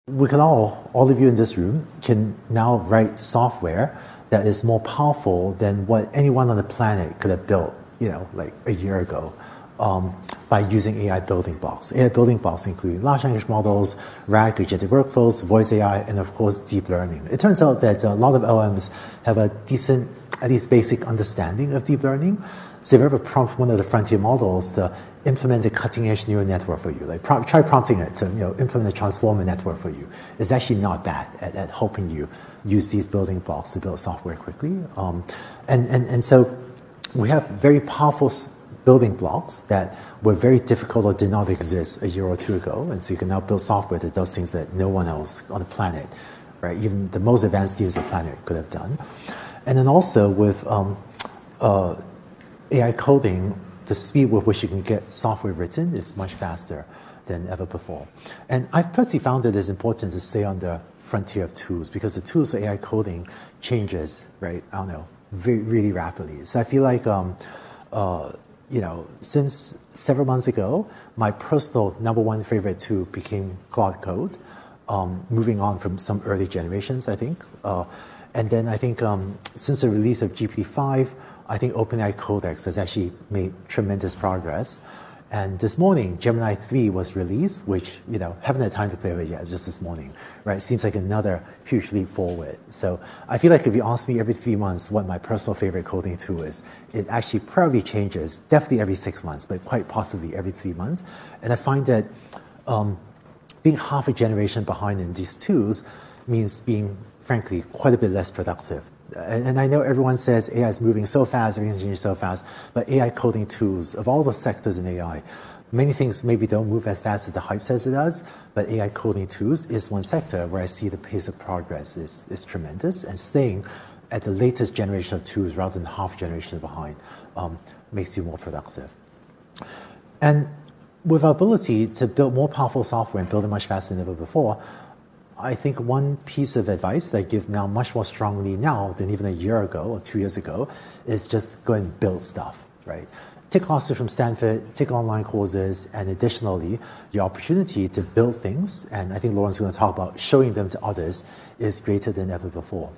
We can all of you in this room, can now write software that is more powerful than what anyone on the planet could have built, like a year ago, by using AI building blocks. AI building blocks include large language models, RAG, agentic workflows, voice AI, and of course, deep learning. It turns out that a lot of LMs have a decent, at least basic understanding of deep learning. So if you ever prompt one of the frontier models to implement a cutting-edge neural network for you, like try prompting it to implement a transformer network for you, it's actually not bad at helping you use these building blocks to build software quickly. And so we have very powerful building blocks that were very difficult or did not exist a year or two ago. And so you can now build software that does things that no one else on the planet, right, even the most advanced teams on the planet could have done. And then also with AI coding, the speed with which you can get software written is much faster than ever before. And I've personally found it is important to stay on the frontier of tools because the tools for AI coding changes, right, really rapidly. So I feel like, since several months ago, my personal #1 favorite tool became Claude Code, moving on from some early generations, I think. And then I think since the release of GPT-5, I think OpenAI Codex has actually made tremendous progress. And this morning, Gemini 3 was released, which, haven't had time to play with it yet, just this morning, right? Seems like another huge leap forward. So I feel like if you ask me every 3 months what my personal favorite coding tool is, it actually probably changes, definitely every 6 months, but quite possibly every 3 months. And I find that being half a generation behind in these tools means being, frankly, quite a bit less productive. And I know everyone says AI is moving so fast, everything's changing so fast, but AI coding tools, of all the sectors in AI, many things maybe don't move as fast as the hype says it does, but AI coding tools is one sector where I see the pace of progress is tremendous, and staying at the latest generation of tools rather than half generation behind makes you more productive. And with our ability to build more powerful software and build it much faster than ever before, I think one piece of advice that I give now much more strongly now than even a year ago or 2 years ago is just go and build stuff, right? Take classes from Stanford, take online courses, and additionally, your opportunity to build things, and I think Lauren's going to talk about showing them to others, is greater than ever before.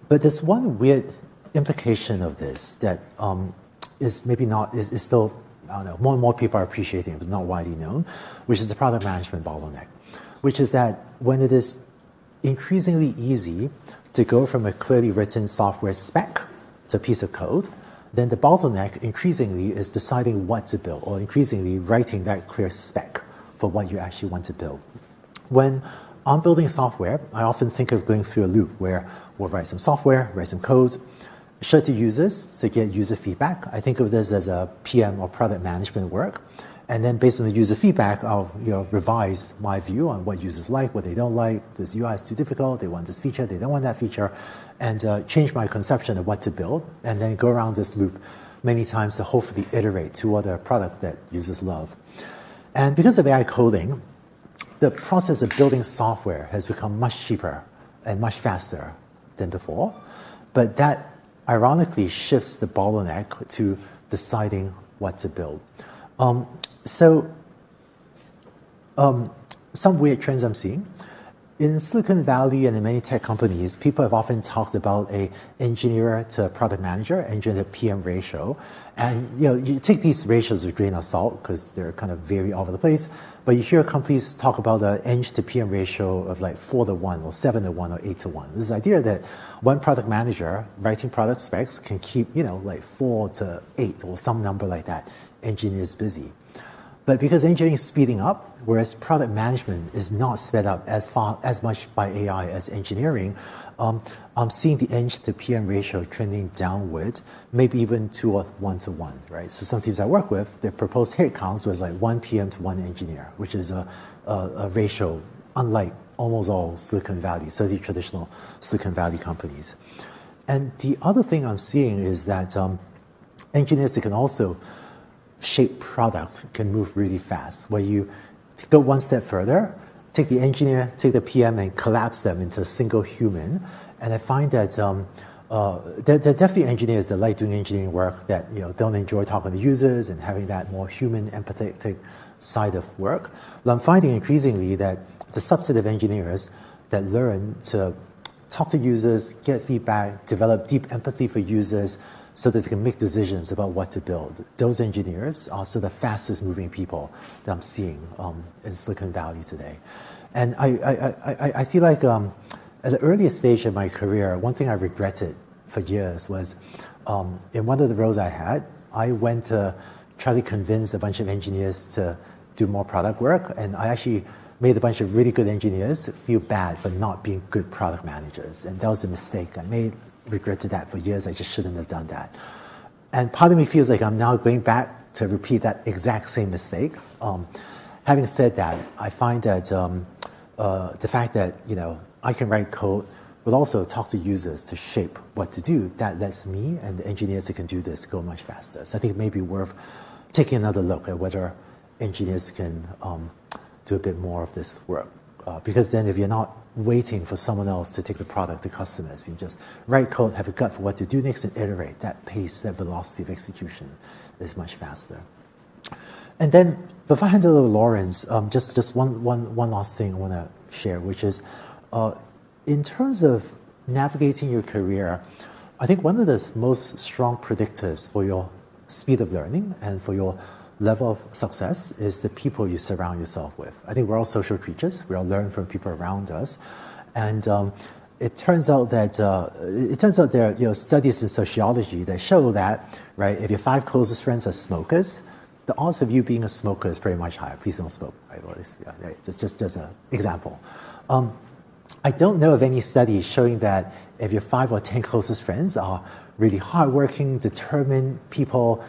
But there's one weird implication of this that is maybe not, is still, I don't know, more and more people are appreciating it, but not widely known, which is the product management bottleneck. Which is that when it is increasingly easy to go from a clearly written software spec to a piece of code, then the bottleneck increasingly is deciding what to build, or increasingly writing that clear spec for what you actually want to build. When I'm building software, I often think of going through a loop where we'll write some software, write some code, show it to users to get user feedback. I think of this as a PM or product management work. And then based on the user feedback, I'll revise my view on what users like, what they don't like. This UI is too difficult. They want this feature. They don't want that feature. And change my conception of what to build. And then go around this loop many times to hopefully iterate toward a product that users love. And because of AI coding, the process of building software has become much cheaper and much faster than before. But that ironically shifts the bottleneck to deciding what to build. Some weird trends I'm seeing. In Silicon Valley and in many tech companies, people have often talked about a engineer to product manager, engineer to PM ratio. And you take these ratios with a grain of salt because they're kind of very all over the place. But you hear companies talk about an eng to PM ratio of like 4:1 or 7:1 or 8:1. This idea that one product manager writing product specs can keep like 4 to 8 or some number like that. Engineers busy. But because engineering is speeding up, whereas product management is not sped up as much by AI as engineering, I'm seeing the eng to PM ratio trending downward, maybe even to 1:1, right? So some teams I work with, their proposed headcounts was like 1 PM to 1 engineer, which is a ratio unlike almost all Silicon Valley, so the traditional Silicon Valley companies. And the other thing I'm seeing is that engineers that can also shape products can move really fast, where you go one step further, take the engineer, take the PM, and collapse them into a single human. And I find that there are definitely engineers that like doing engineering work that don't enjoy talking to users and having that more human, empathetic side of work. But I'm finding increasingly that the subset of engineers that learn to talk to users, get feedback, develop deep empathy for users so that they can make decisions about what to build. Those engineers are the fastest moving people that I'm seeing in Silicon Valley today. And I feel like at the earliest stage of my career, one thing I regretted for years was in one of the roles I had, I went to try to convince a bunch of engineers to do more product work, and I actually made a bunch of really good engineers feel bad for not being good product managers. And that was a mistake I made, regretted that for years. I just shouldn't have done that. And part of me feels like I'm now going back to repeat that exact same mistake. Having said that, I find that the fact that I can write code, but also talk to users to shape what to do, that lets me and the engineers that can do this go much faster. So I think it may be worth taking another look at whether engineers can do a bit more of this work. Because then if you're not waiting for someone else to take the product to customers, you just write code, have a gut for what to do next, and iterate. That pace, that velocity of execution is much faster. And then, before I hand it over to Lawrence, just one last thing I want to share, which is in terms of navigating your career, I think one of the most strong predictors for your speed of learning and for your level of success is the people you surround yourself with. I think we're all social creatures. We all learn from people around us, and it turns out that there are studies in sociology that show that if your 5 closest friends are smokers, the odds of you being a smoker is pretty much higher. Please don't smoke. Right? Well, just an example. I don't know of any studies showing that if your 5 or 10 closest friends are really hardworking, determined people,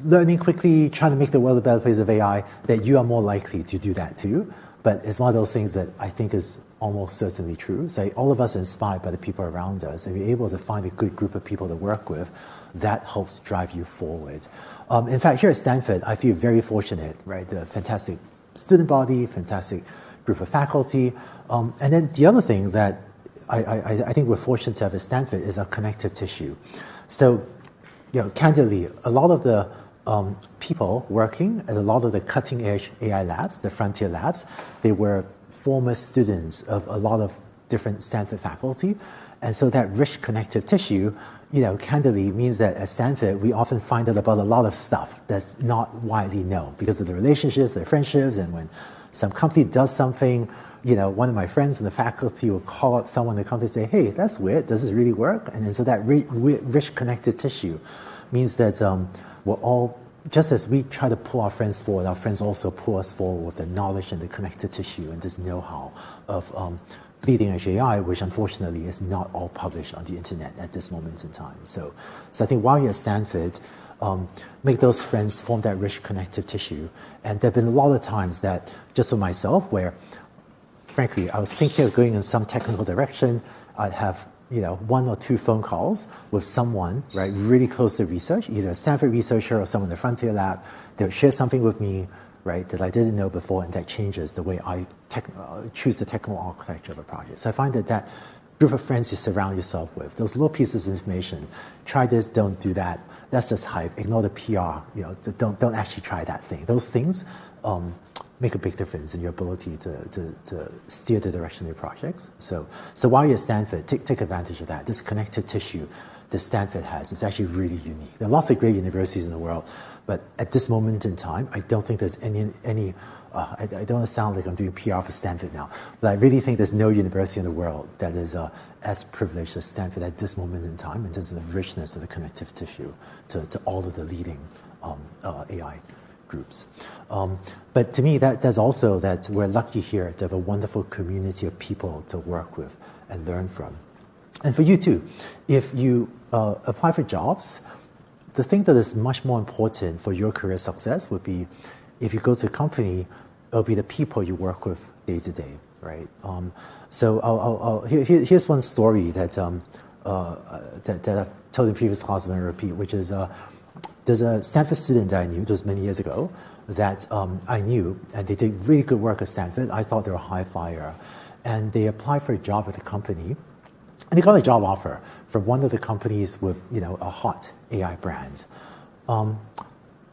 learning quickly, trying to make the world a better place of AI, that you are more likely to do that too. But it's one of those things that I think is almost certainly true. So all of us are inspired by the people around us, and we're able to find a good group of people to work with. That helps drive you forward. In fact, here at Stanford, I feel very fortunate, right? The fantastic student body, fantastic group of faculty. And then the other thing that I think we're fortunate to have at Stanford is our connective tissue. So, candidly, a lot of the people working at a lot of the cutting edge AI labs, the frontier labs, they were former students of a lot of different Stanford faculty. And so that rich connective tissue, candidly means that at Stanford, we often find out about a lot of stuff that's not widely known because of the relationships, the friendships, and when some company does something, one of my friends in the faculty will call up someone in the company and say, hey, that's weird, does this really work? And then so that rich connective tissue means that we're all, just as we try to pull our friends forward, our friends also pull us forward with the knowledge and the connective tissue and this know-how of bleeding edge AI, which unfortunately is not all published on the internet at this moment in time. So I think while you're at Stanford, make those friends, form that rich connective tissue. And there have been a lot of times that, just for myself, where frankly, I was thinking of going in some technical direction, I'd have 1 or 2 phone calls with someone, right, really close to research, either a Stanford researcher or someone in the frontier lab. They would share something with me, right, that I didn't know before, and that changes the way I choose the technical architecture of a project. So I find that group of friends you surround yourself with, those little pieces of information, try this, don't do that. That's just hype. Ignore the PR. Don't actually try that thing. Those things make a big difference in your ability to steer the direction of your projects. So while you're at Stanford, take advantage of that. This connective tissue that Stanford has is actually really unique. There are lots of great universities in the world, but at this moment in time, I don't think there's any I don't want to sound like I'm doing PR for Stanford now, but I really think there's no university in the world that is as privileged as Stanford at this moment in time in terms of the richness of the connective tissue to all of the leading AI groups. But to me, that's also that we're lucky here to have a wonderful community of people to work with and learn from. And for you too, if you apply for jobs, the thing that is much more important for your career success would be if you go to a company, it'll be the people you work with day to day, right? So here's one story that I've told in previous classes and I repeat, which is there's a Stanford student that I knew, this was many years ago, that I knew, and they did really good work at Stanford. I thought they were a high flyer. And they applied for a job at the company, and they got a job offer from one of the companies with a hot AI brand.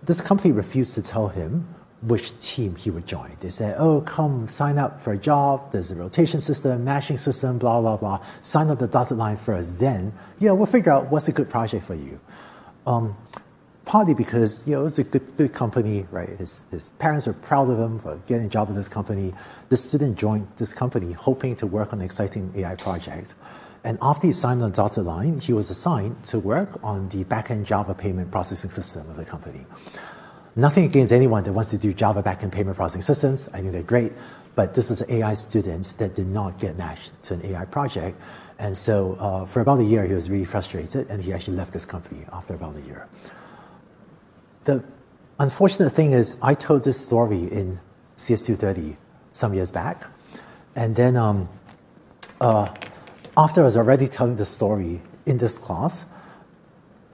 This company refused to tell him which team he would join. They said, oh, come sign up for a job. There's a rotation system, matching system, blah, blah, blah. Sign up the dotted line first. Then, we'll figure out what's a good project for you. Partly because, it was a good company, right? His parents are proud of him for getting a job in this company. The student joined this company hoping to work on an exciting AI project. And after he signed on the dotted line, he was assigned to work on the backend Java payment processing system of the company. Nothing against anyone that wants to do Java backend payment processing systems. I think they're great. But this was an AI student that did not get matched to an AI project. And so for about a year, he was really frustrated, and he actually left this company after about a year. The unfortunate thing is I told this story in CS230 some years back. And then after I was already telling the story in this class,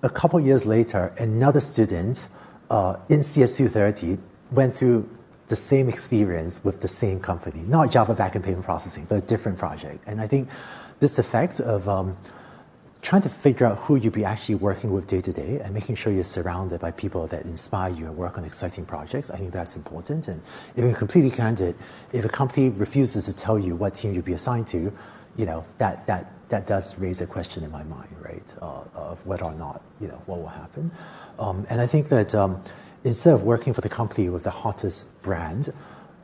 a couple years later, another student in CS230 went through the same experience with the same company, not Java backend payment processing, but a different project. And I think this effect of trying to figure out who you'll be actually working with day to day and making sure you're surrounded by people that inspire you and work on exciting projects, I think that's important. And if you're completely candid, if a company refuses to tell you what team you'll be assigned to, that does raise a question in my mind, right, of whether or not, what will happen. And I think that instead of working for the company with the hottest brand,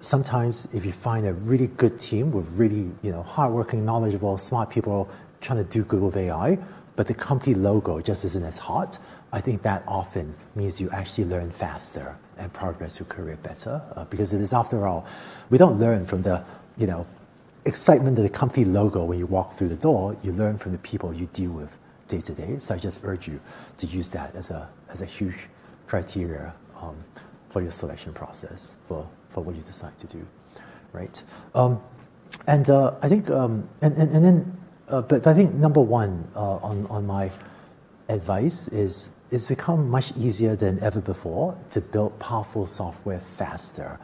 sometimes if you find a really good team with really, hardworking, knowledgeable, smart people trying to do good with AI, but the company logo just isn't as hot, I think that often means you actually learn faster and progress your career better. Because it is, after all, we don't learn from the, excitement of the company logo when you walk through the door. You learn from the people you deal with day to day. So I just urge you to use that as a huge criteria for your selection process for what you decide to do, right? I think but I think number one on my advice is it's become much easier than ever before to build powerful software faster.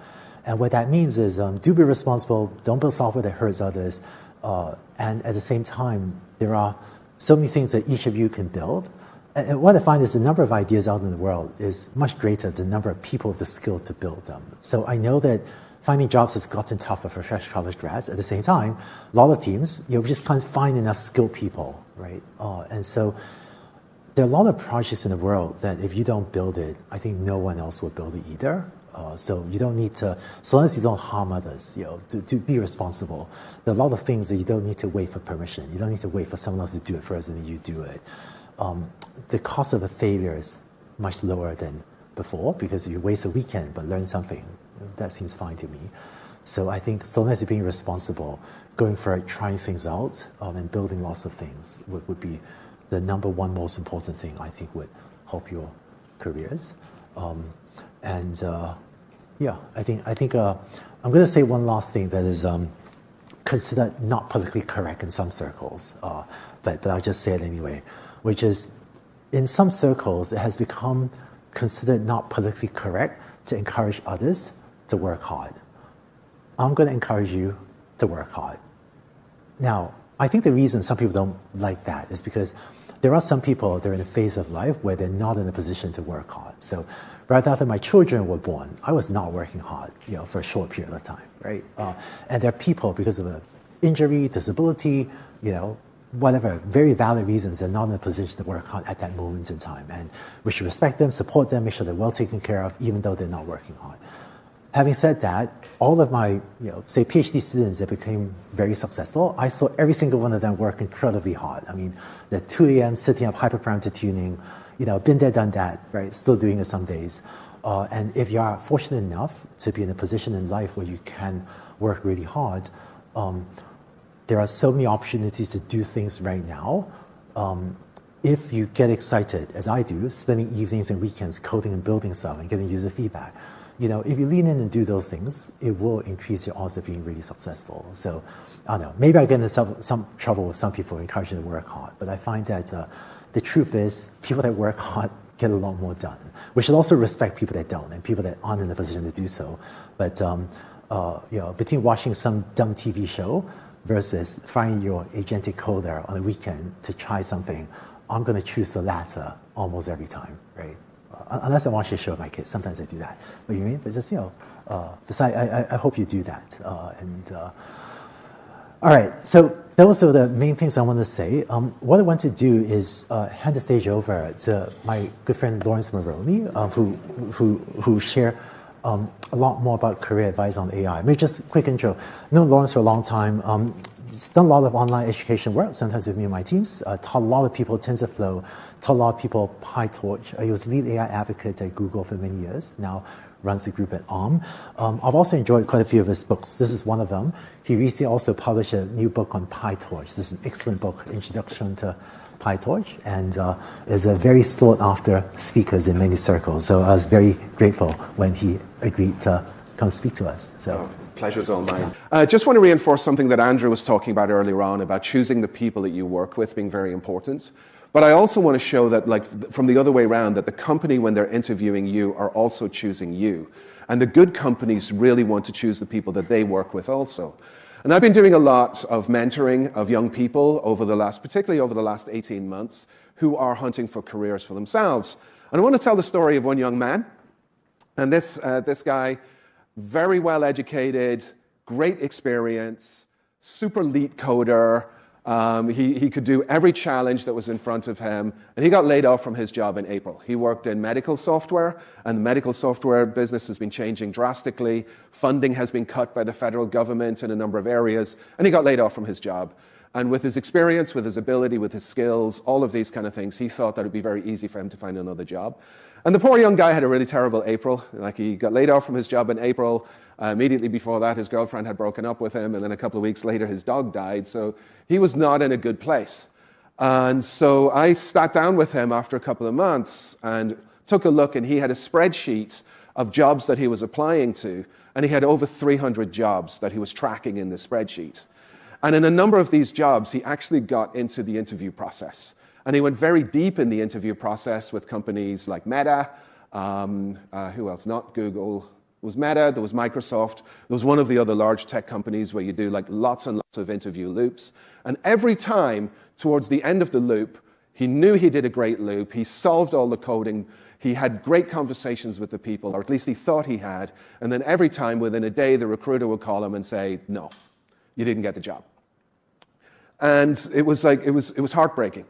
And what that means is do be responsible, don't build software that hurts others, and at the same time, there are so many things that each of you can build. And what I find is the number of ideas out in the world is much greater than the number of people with the skill to build them. So I know that finding jobs has gotten tougher for fresh college grads. At the same time, a lot of teams, we just can't find enough skilled people, right? And so there are a lot of projects in the world that if you don't build it, I think no one else will build it either. So you don't need to, so long as you don't harm others, to be responsible. There are a lot of things that you don't need to wait for permission. You don't need to wait for someone else to do it first and then you do it. The cost of a failure is much lower than before because you waste a weekend but learn something. That seems fine to me. So I think so long as you're being responsible, going for it, trying things out, and building lots of things would be the number one most important thing I think would help your careers. I think I'm going to say one last thing that is considered not politically correct in some circles, but I'll just say it anyway, which is in some circles it has become considered not politically correct to encourage others to work hard. I'm going to encourage you to work hard. Now, I think the reason some people don't like that is because there are some people that are in a phase of life where they're not in a position to work hard. So right after my children were born, I was not working hard, for a short period of time, right? And there are people, because of an injury, disability, whatever, very valid reasons, they're not in a position to work hard at that moment in time. And we should respect them, support them, make sure they're well taken care of, even though they're not working hard. Having said that, all of my, say PhD students that became very successful, I saw every single one of them work incredibly hard. I mean, they're 2 a.m. sitting up hyperparameter tuning, been there, done that, right? Still doing it some days. And if you are fortunate enough to be in a position in life where you can work really hard, there are so many opportunities to do things right now. If you get excited, as I do, spending evenings and weekends coding and building stuff and getting user feedback, if you lean in and do those things, it will increase your odds of being really successful. So, I don't know, maybe I get into some trouble with some people encouraging to work hard, but I find that the truth is people that work hard get a lot more done. We should also respect people that don't and people that aren't in a position to do so. But, between watching some dumb TV show versus finding your agentic coder on a weekend to try something, I'm going to choose the latter almost every time, right? unless I want to show my kids. Sometimes I do that. But you mean? But just, besides, I hope you do that. All right, so those are the main things I want to say. What I want to do is hand the stage over to my good friend Lawrence Moroney, who share a lot more about career advice on AI. Maybe just a quick intro. Known Lawrence for a long time. Done a lot of online education work, sometimes with me and my teams. Taught a lot of people TensorFlow, taught a lot of people PyTorch. He was lead AI advocate at Google for many years. Now runs the group at Arm. I've also enjoyed quite a few of his books. This is one of them. He recently also published a new book on PyTorch. This is an excellent book, Introduction to PyTorch, and is a very sought after speakers in many circles. So I was very grateful when he agreed to come speak to us. So. Pleasure's all mine. I just want to reinforce something that Andrew was talking about earlier on about choosing the people that you work with being very important. But I also want to show that, like, from the other way around, that the company, when they're interviewing you, are also choosing you. And the good companies really want to choose the people that they work with also. And I've been doing a lot of mentoring of young people particularly over the last 18 months, who are hunting for careers for themselves. And I want to tell the story of one young man. And this guy, very well educated, great experience, super lead coder. He could do every challenge that was in front of him, and he got laid off from his job in April. He worked in medical software, and the medical software business has been changing drastically. Funding has been cut by the federal government in a number of areas, and he got laid off from his job. And with his experience, with his ability, with his skills, all of these kind of things, he thought that it would be very easy for him to find another job. And the poor young guy had a really terrible April. Like, he got laid off from his job in April. Immediately before that, his girlfriend had broken up with him, and then a couple of weeks later, his dog died. So he was not in a good place. And so I sat down with him after a couple of months and took a look, and he had a spreadsheet of jobs that he was applying to, and he had over 300 jobs that he was tracking in this spreadsheet. And in a number of these jobs, he actually got into the interview process. And he went very deep in the interview process with companies like Meta, who else? Not Google. It was Meta, there was Microsoft, there was one of the other large tech companies where you do like lots and lots of interview loops. And every time, towards the end of the loop, he knew he did a great loop, he solved all the coding, he had great conversations with the people, or at least he thought he had. And then every time, within a day, the recruiter would call him and say, no, you didn't get the job. And it was heartbreaking.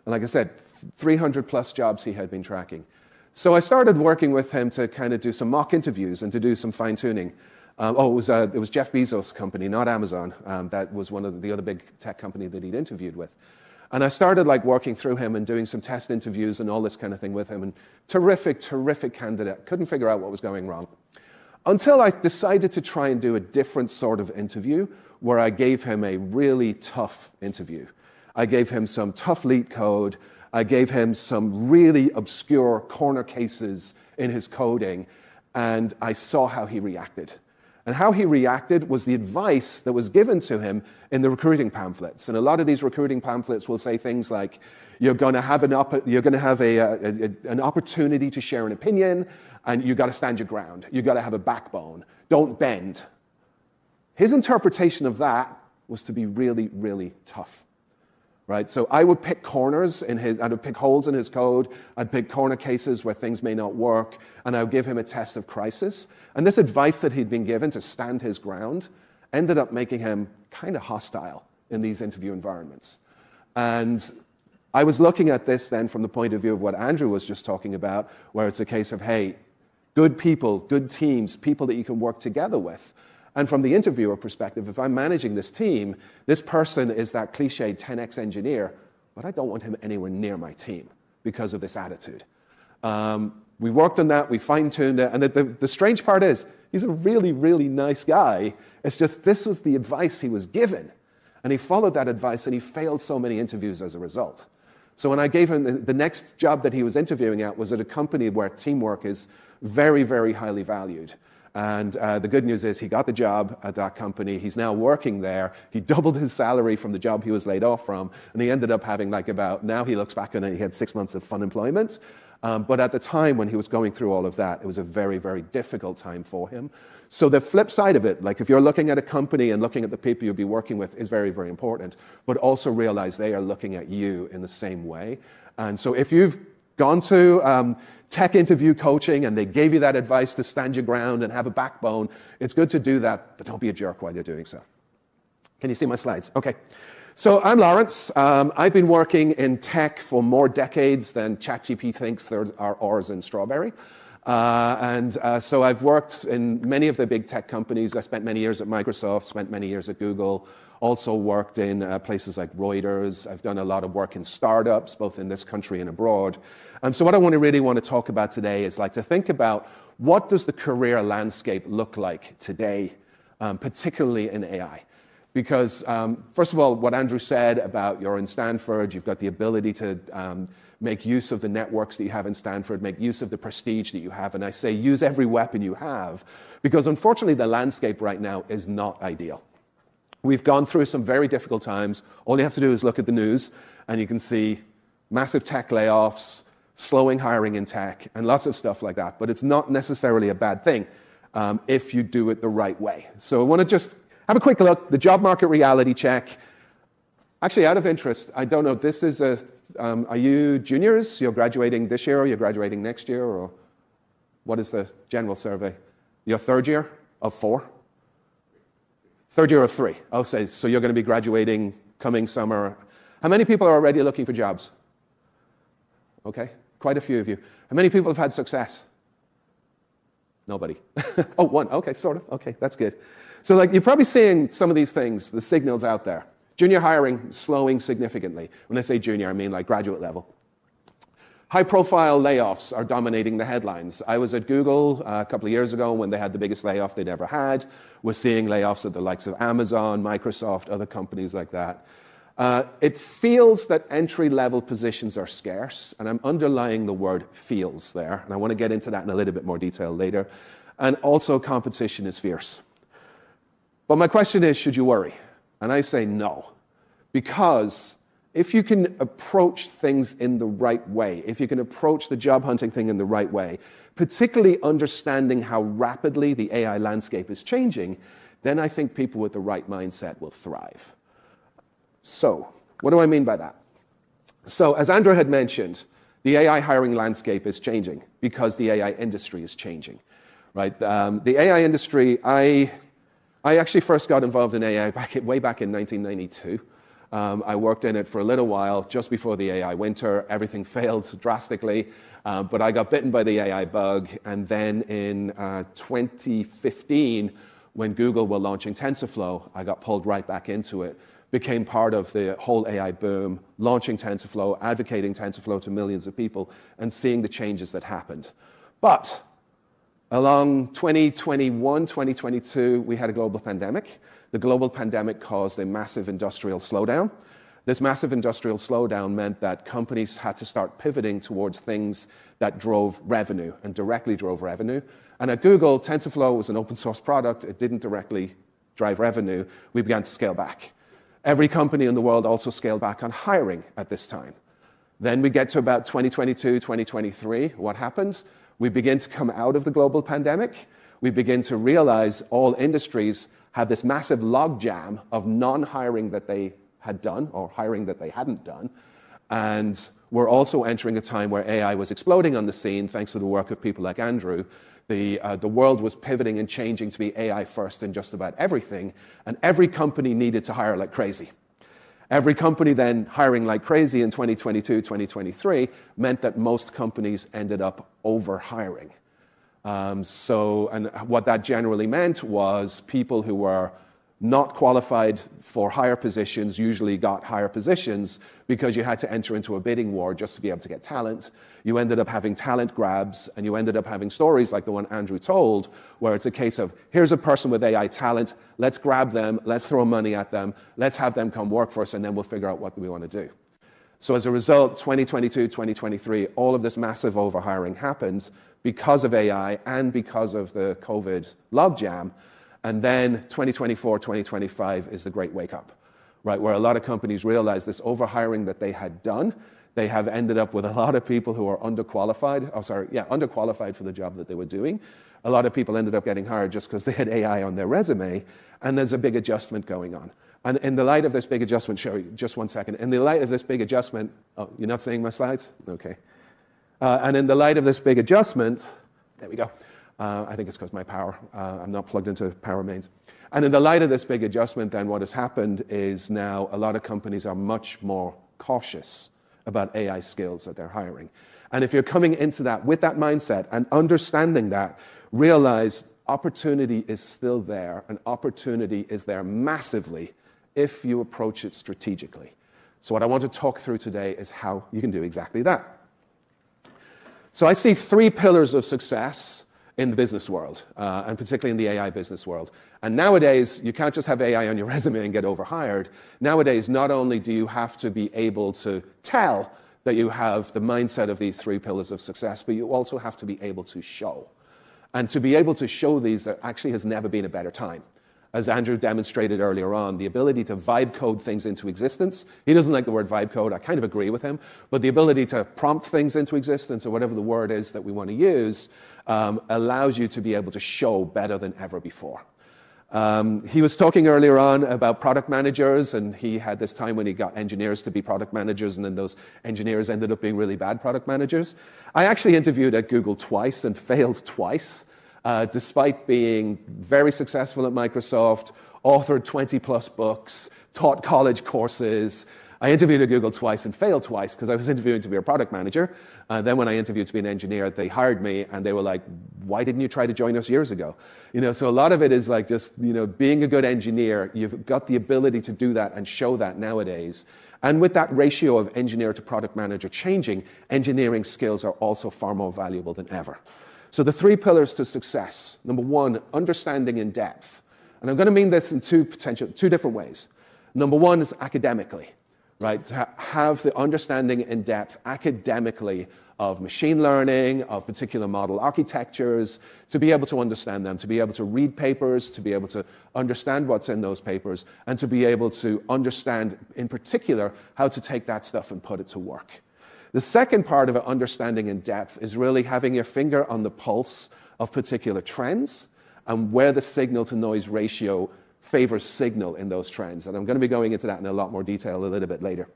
And like I said, 300 plus jobs he had been tracking. So I started working with him to kind of do some mock interviews and to do some fine tuning. It was Jeff Bezos' company, not Amazon. That was one of the other big tech company that he'd interviewed with. And I started like working through him and doing some test interviews and all this kind of thing with him. And terrific candidate. Couldn't figure out what was going wrong. Until I decided to try and do a different sort of interview where I gave him a really tough interview. I gave him some tough lead code. I gave him some really obscure corner cases in his coding, and I saw how he reacted. And how he reacted was the advice that was given to him in the recruiting pamphlets. And a lot of these recruiting pamphlets will say things like, you're going to have an opportunity to share an opinion, and you've got to stand your ground. You've got to have a backbone. Don't bend. His interpretation of that was to be really, really tough. Right? So I would pick corners I would pick holes in his code, I'd pick corner cases where things may not work, and I would give him a test of crisis. And this advice that he'd been given to stand his ground ended up making him kind of hostile in these interview environments. And I was looking at this then from the point of view of what Andrew was just talking about, where it's a case of, hey, good people, good teams, people that you can work together with. And from the interviewer perspective, if I'm managing this team, this person is that cliched 10x engineer, but I don't want him anywhere near my team because of this attitude. We worked on that, we fine-tuned it, and the strange part is, he's a really, really nice guy. It's just this was the advice he was given. And he followed that advice, and he failed so many interviews as a result. So when I gave him the next job that he was interviewing at was at a company where teamwork is very, very highly valued. And the good news is he got the job at that company. He's now working there. He doubled his salary from the job he was laid off from. And he ended up having now he looks back on it, he had 6 months of fun employment. But at the time when he was going through all of that, it was a very, very difficult time for him. So the flip side of it, like if you're looking at a company and looking at the people you'll be working with is very, very important. But also realize they are looking at you in the same way. And so if you've gone to tech interview coaching and they gave you that advice to stand your ground and have a backbone, it's good to do that, but don't be a jerk while you're doing so. Can you see my slides? Okay. So I'm Lawrence. I've been working in tech for more decades than ChatGPT thinks there are R's in strawberry. So I've worked in many of the big tech companies. I spent many years at Microsoft, spent many years at Google, also worked in places like Reuters. I've done a lot of work in startups, both in this country and abroad. So what I really want to talk about today is like to think about what does the career landscape look like today, particularly in AI. Because, first of all, what Andrew said about you're in Stanford, you've got the ability to make use of the networks that you have in Stanford, make use of the prestige that you have. And I say use every weapon you have, because unfortunately the landscape right now is not ideal. We've gone through some very difficult times. All you have to do is look at the news, and you can see massive tech layoffs, slowing hiring in tech, and lots of stuff like that. But it's not necessarily a bad thing if you do it the right way. So I want to just have a quick look, the job market reality check. Actually, out of interest, I don't know, this is are you juniors? You're graduating this year, or you're graduating next year, or what is the general survey? Your third year of 4? Third year of 3. Oh, so you're going to be graduating coming summer. How many people are already looking for jobs? Okay, quite a few of you. How many people have had success? Nobody. Oh, 1. Okay, sort of. Okay, that's good. So like you're probably seeing some of these things, the signals out there. Junior hiring slowing significantly. When I say junior, I mean like graduate level. High-profile layoffs are dominating the headlines. I was at Google a couple of years ago when they had the biggest layoff they'd ever had. We're seeing layoffs at the likes of Amazon, Microsoft, other companies like that. It feels that entry-level positions are scarce, and I'm underlying the word feels there, and I want to get into that in a little bit more detail later. And also competition is fierce. But my question is, should you worry? And I say no, because if you can approach things in the right way, if you can approach the job hunting thing in the right way, particularly understanding how rapidly the AI landscape is changing, then I think people with the right mindset will thrive. So, what do I mean by that? So, as Andrew had mentioned, the AI hiring landscape is changing because the AI industry is changing, right? The AI industry, I actually first got involved in AI way back in 1992. I worked in it for a little while, just before the AI winter. Everything failed drastically, but I got bitten by the AI bug. And then in 2015, when Google were launching TensorFlow, I got pulled right back into it, became part of the whole AI boom, launching TensorFlow, advocating TensorFlow to millions of people, and seeing the changes that happened. But along 2021, 2022, we had a global pandemic. The global pandemic caused a massive industrial slowdown. This massive industrial slowdown meant that companies had to start pivoting towards things that drove revenue and directly drove revenue. And at Google, TensorFlow was an open source product. It didn't directly drive revenue. We began to scale back. Every company in the world also scaled back on hiring at this time. Then we get to about 2022, 2023. What happens? We begin to come out of the global pandemic. We begin to realize all industries have this massive logjam of non-hiring that they had done or hiring that they hadn't done. And we're also entering a time where AI was exploding on the scene thanks to the work of people like Andrew. The world was pivoting and changing to be AI first in just about everything, and every company needed to hire like crazy. Every company then hiring like crazy in 2022, 2023 meant that most companies ended up over-hiring. And what that generally meant was people who were not qualified for higher positions usually got higher positions because you had to enter into a bidding war just to be able to get talent. You ended up having talent grabs, and you ended up having stories like the one Andrew told, where it's a case of, here's a person with AI talent, let's grab them, let's throw money at them, let's have them come work for us, and then we'll figure out what we want to do. So as a result, 2022, 2023, all of this massive overhiring happened because of AI and because of the COVID logjam. And then 2024, 2025 is the great wake-up, right, where a lot of companies realize this overhiring that they had done, they have ended up with a lot of people who are underqualified for the job that they were doing. A lot of people ended up getting hired just because they had AI on their resume, and there's a big adjustment going on. And in the light of this big adjustment, Sherry, just one second. In the light of this big adjustment, oh, you're not seeing my slides? Okay. And in the light of this big adjustment, there we go. I think it's because my power, I'm not plugged into power mains. And in the light of this big adjustment, then what has happened is now a lot of companies are much more cautious about AI skills that they're hiring. And if you're coming into that with that mindset and understanding that, realize opportunity is still there, and opportunity is there massively if you approach it strategically. So what I want to talk through today is how you can do exactly that. So I see 3 pillars of success in the business world, and particularly in the AI business world. And nowadays, you can't just have AI on your resume and get overhired. Nowadays, not only do you have to be able to tell that you have the mindset of these 3 pillars of success, but you also have to be able to show. And to be able to show these, there actually has never been a better time. As Andrew demonstrated earlier on, the ability to vibe code things into existence. He doesn't like the word vibe code. I kind of agree with him. But the ability to prompt things into existence, or whatever the word is that we want to use, allows you to be able to show better than ever before. He was talking earlier on about product managers, and he had this time when he got engineers to be product managers, and then those engineers ended up being really bad product managers. I actually interviewed at Google twice and failed twice. Despite being very successful at Microsoft, authored 20-plus books, taught college courses. I interviewed at Google twice and failed twice because I was interviewing to be a product manager. Then when I interviewed to be an engineer, they hired me, and they were like, why didn't you try to join us years ago? So a lot of it is like just, being a good engineer, you've got the ability to do that and show that nowadays. And with that ratio of engineer to product manager changing, engineering skills are also far more valuable than ever. So the 3 pillars to success. Number 1, understanding in depth. And I'm going to mean this in two different ways. Number 1 is academically, right? To have the understanding in depth academically of machine learning, of particular model architectures, to be able to understand them, to be able to read papers, to be able to understand what's in those papers, and to be able to understand, in particular, how to take that stuff and put it to work. The second part of it, understanding in depth, is really having your finger on the pulse of particular trends and where the signal-to-noise ratio favors signal in those trends. And I'm going to be going into that in a lot more detail a little bit later.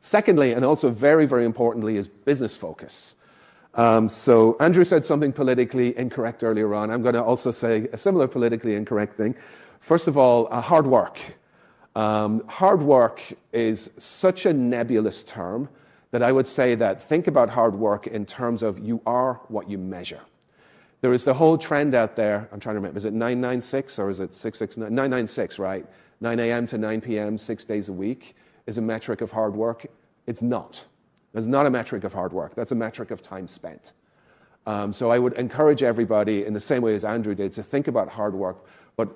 Secondly, and also very, very importantly, is business focus. So Andrew said something politically incorrect earlier on. I'm going to also say a similar politically incorrect thing. First of all, hard work. Hard work is such a nebulous term that I would say that think about hard work in terms of you are what you measure. There is the whole trend out there, I'm trying to remember, is it 996 or is it 669? 996, right? 9 a.m. to 9 p.m., 6 days a week is a metric of hard work. It's not. It's not a metric of hard work. That's a metric of time spent. So I would encourage everybody, in the same way as Andrew did, to think about hard work, but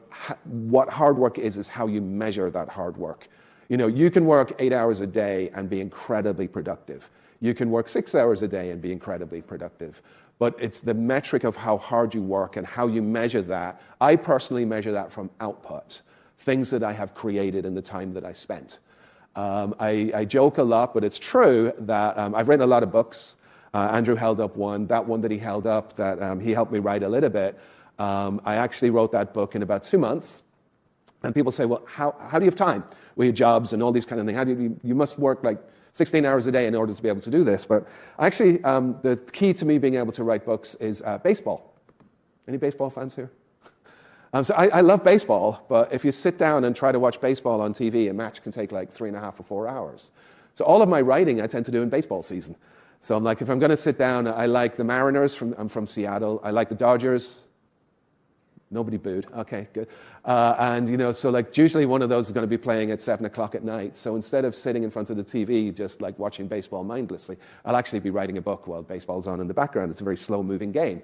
what hard work is how you measure that hard work. You can work 8 hours a day and be incredibly productive. You can work 6 hours a day and be incredibly productive. But it's the metric of how hard you work and how you measure that. I personally measure that from output, things that I have created in the time that I spent. I joke a lot, but it's true that I've written a lot of books. Andrew held up one. That one that he held up that he helped me write a little bit, I actually wrote that book in about 2 months. And people say, well, how do you have time with your jobs and all these kind of things? How do you must work like 16 hours a day in order to be able to do this. But actually, the key to me being able to write books is baseball. Any baseball fans here? So I love baseball, but if you sit down and try to watch baseball on TV, a match can take like 3.5 or 4 hours. So all of my writing I tend to do in baseball season. So I'm like, if I'm going to sit down, I like the Mariners. I'm from Seattle. I like the Dodgers. Nobody booed. Okay, good. And, so like usually one of those is going to be playing at 7 o'clock at night. So instead of sitting in front of the TV, just like watching baseball mindlessly, I'll actually be writing a book while baseball's on in the background. It's a very slow-moving game.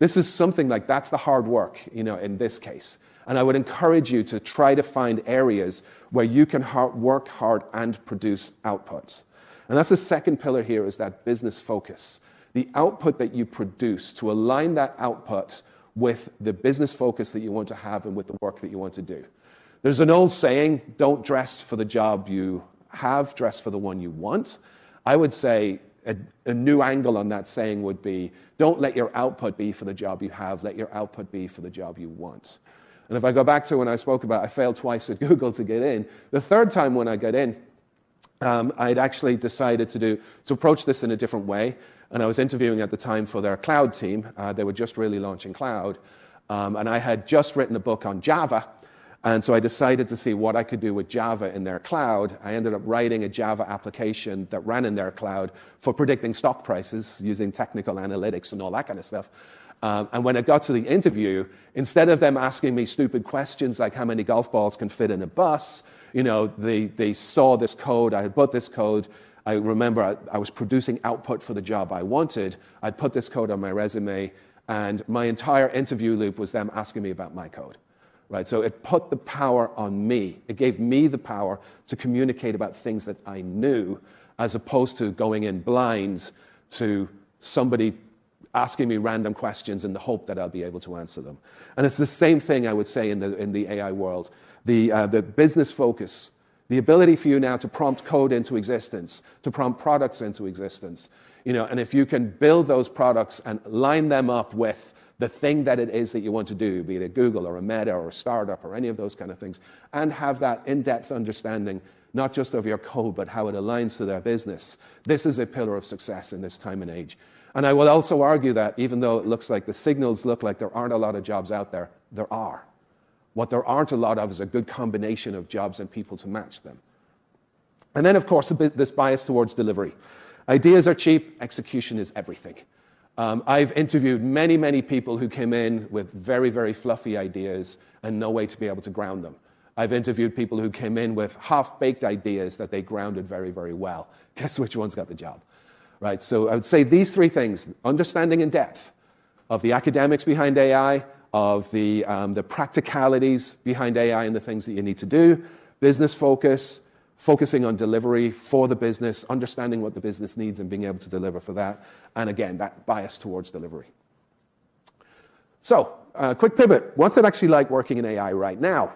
This is something like that's the hard work, in this case. And I would encourage you to try to find areas where you can work hard and produce outputs. And that's the second pillar here, is that business focus. The output that you produce, to align that output with the business focus that you want to have and with the work that you want to do. There's an old saying, don't dress for the job you have, dress for the one you want. I would say a new angle on that saying would be, don't let your output be for the job you have, let your output be for the job you want. And if I go back to when I spoke about I failed twice at Google to get in, the third time when I got in, I'd actually decided to approach this in a different way. and I was interviewing at the time for their cloud team. They were just really launching cloud, and I had just written a book on Java, and so I decided to see what I could do with Java in their cloud. I ended up writing a Java application that ran in their cloud for predicting stock prices using technical analytics and all that kind of stuff. And when it got to the interview, instead of them asking me stupid questions like how many golf balls can fit in a bus, they saw this code. I had put this code. I remember I was producing output for the job I wanted. I'd put this code on my resume, and my entire interview loop was them asking me about my code. Right, so it put the power on me. It gave me the power to communicate about things that I knew, as opposed to going in blind to somebody asking me random questions in the hope that I'll be able to answer them. And it's the same thing I would say in the AI world. The business focus, the ability for you now to prompt code into existence, to prompt products into existence, and if you can build those products and line them up with the thing that it is that you want to do, be it a Google or a Meta or a startup or any of those kind of things, and have that in-depth understanding, not just of your code, but how it aligns to their business. This is a pillar of success in this time and age. And I will also argue that even though it looks like the signals look like there aren't a lot of jobs out there, there are. What there aren't a lot of is a good combination of jobs and people to match them. And then, of course, this bias towards delivery. Ideas are cheap, execution is everything. I've interviewed many, many people who came in with very, very fluffy ideas and no way to be able to ground them. I've interviewed people who came in with half-baked ideas that they grounded very, very well. Guess which one's got the job? Right, so I would say these three things: understanding in depth of the academics behind AI, of the practicalities behind AI and the things that you need to do, business focus, focusing on delivery for the business, understanding what the business needs and being able to deliver for that, and again, that bias towards delivery. So, quick pivot. What's it actually like working in AI right now?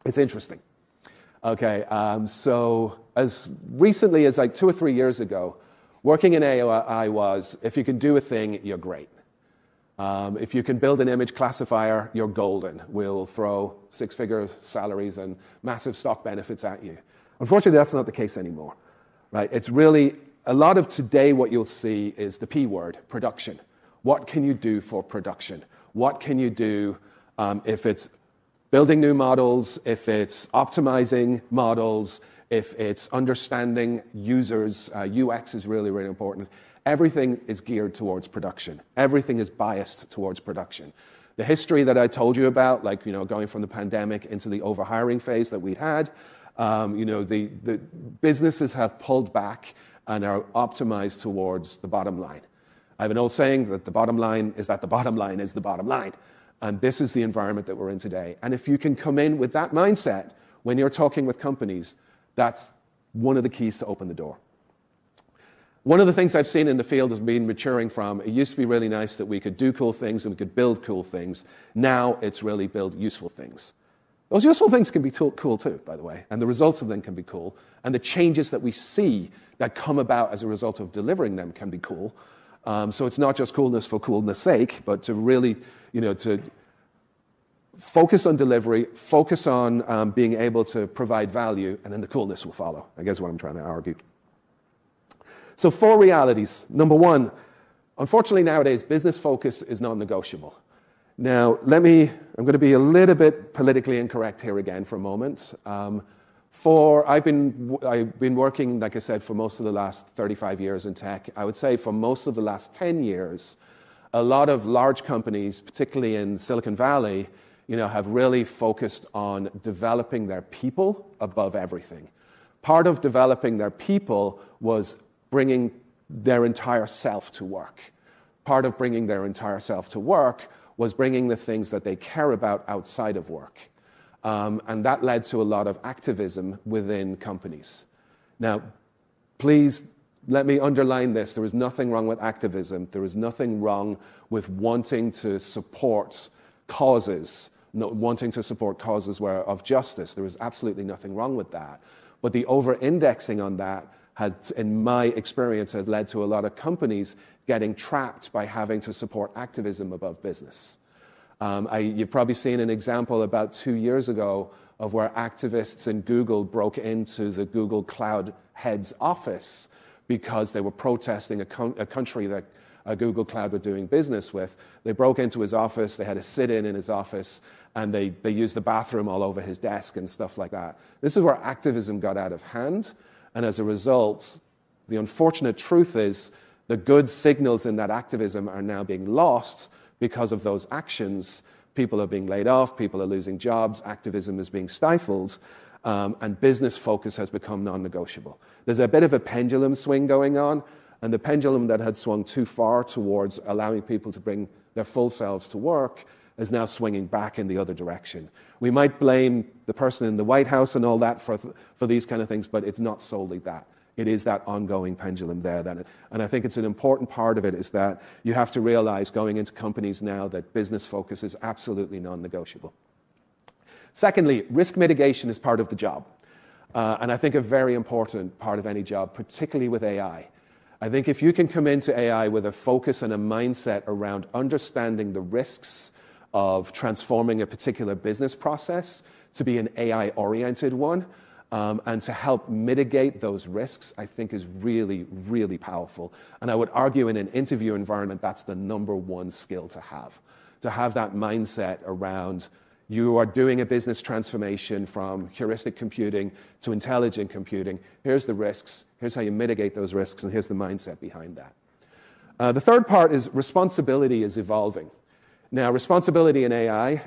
It's interesting. Okay, so as recently as like 2 or 3 years ago, working in AI was, if you can do a thing, you're great. If you can build an image classifier, you're golden. We'll throw 6-figure salaries and massive stock benefits at you. Unfortunately, that's not the case anymore. Right? It's really, a lot of today what you'll see is the P word, production. What can you do for production? What can you do if it's building new models, if it's optimizing models, if it's understanding users? UX is really, really important. Everything is geared towards production. Everything is biased towards production. The history that I told you about, like going from the pandemic into the overhiring phase that we had, the businesses have pulled back and are optimized towards the bottom line. I have an old saying that the bottom line is that the bottom line is the bottom line. And this is the environment that we're in today. And if you can come in with that mindset when you're talking with companies, that's one of the keys to open the door. One of the things I've seen in the field has been maturing from, it used to be really nice that we could do cool things and we could build cool things. Now it's really build useful things. Those useful things can be cool too, by the way, and the results of them can be cool, and the changes that we see that come about as a result of delivering them can be cool. So it's not just coolness for coolness' sake, but to really, to focus on delivery, focus on being able to provide value, and then the coolness will follow, I guess is what I'm trying to argue. So 4 realities. Number 1, unfortunately nowadays, business focus is non-negotiable. Now, I'm going to be a little bit politically incorrect here again for a moment. I've been working, like I said, for most of the last 35 years in tech. I would say for most of the last 10 years, a lot of large companies, particularly in Silicon Valley, have really focused on developing their people above everything. Part of developing their people was bringing their entire self to work. Part of bringing their entire self to work was bringing the things that they care about outside of work. And that led to a lot of activism within companies. Now, please let me underline this. There is nothing wrong with activism. There is nothing wrong with wanting to support causes, wanting to support causes of justice. There is absolutely nothing wrong with that. But the over-indexing on that has, in my experience, has led to a lot of companies getting trapped by having to support activism above business. You've probably seen an example about 2 years ago of where activists in Google broke into the Google Cloud head's office because they were protesting a country that Google Cloud were doing business with. They broke into his office, they had a sit-in in his office, and they used the bathroom all over his desk and stuff like that. This is where activism got out of hand, and as a result, the unfortunate truth is the good signals in that activism are now being lost because of those actions. People are being laid off, people are losing jobs, activism is being stifled, and business focus has become non-negotiable. There's a bit of a pendulum swing going on, and the pendulum that had swung too far towards allowing people to bring their full selves to work is now swinging back in the other direction. We might blame the person in the White House and all that for these kind of things, but it's not solely that. It is that ongoing pendulum there. And I think it's an important part of it is that you have to realize going into companies now that business focus is absolutely non-negotiable. Secondly, risk mitigation is part of the job. And I think a very important part of any job, particularly with AI. I think if you can come into AI with a focus and a mindset around understanding the risks of transforming a particular business process to be an AI-oriented one, and to help mitigate those risks, I think is really, really powerful. And I would argue in an interview environment, that's the number one skill to have that mindset around you are doing a business transformation from heuristic computing to intelligent computing. Here's the risks, here's how you mitigate those risks, and here's the mindset behind that. The third part is responsibility is evolving. Now, responsibility in AI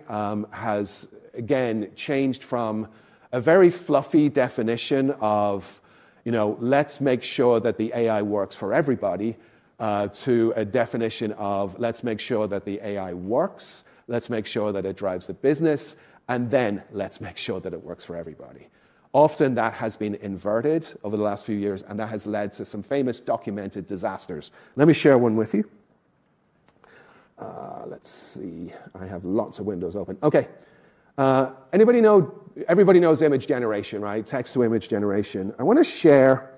has, again, changed from a very fluffy definition of, let's make sure that the AI works for everybody, to a definition of let's make sure that the AI works, let's make sure that it drives the business, and then let's make sure that it works for everybody. Often that has been inverted over the last few years, and that has led to some famous documented disasters. Let me share one with you. Let's see. I have lots of windows open. Okay. Everybody knows image generation, right? Text to image generation. I want to share,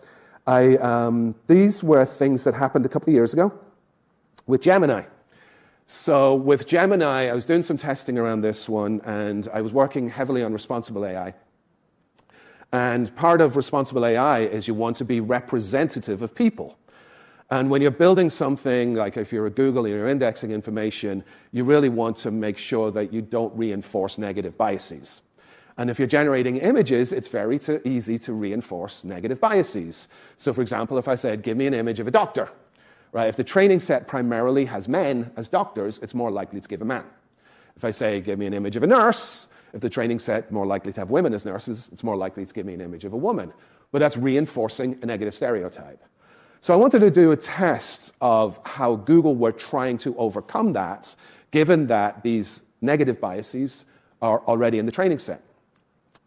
these were things that happened a couple of years ago with Gemini. So with Gemini, I was doing some testing around this one, and I was working heavily on responsible AI. And part of responsible AI is you want to be representative of people. And when you're building something, like if you're at Google and you're indexing information, you really want to make sure that you don't reinforce negative biases. And if you're generating images, it's very easy to reinforce negative biases. So for example, if I said, give me an image of a doctor, right? If the training set primarily has men as doctors, it's more likely to give a man. If I say, give me an image of a nurse, if the training set more likely to have women as nurses, it's more likely to give me an image of a woman. But that's reinforcing a negative stereotype. So I wanted to do a test of how Google were trying to overcome that, given that these negative biases are already in the training set.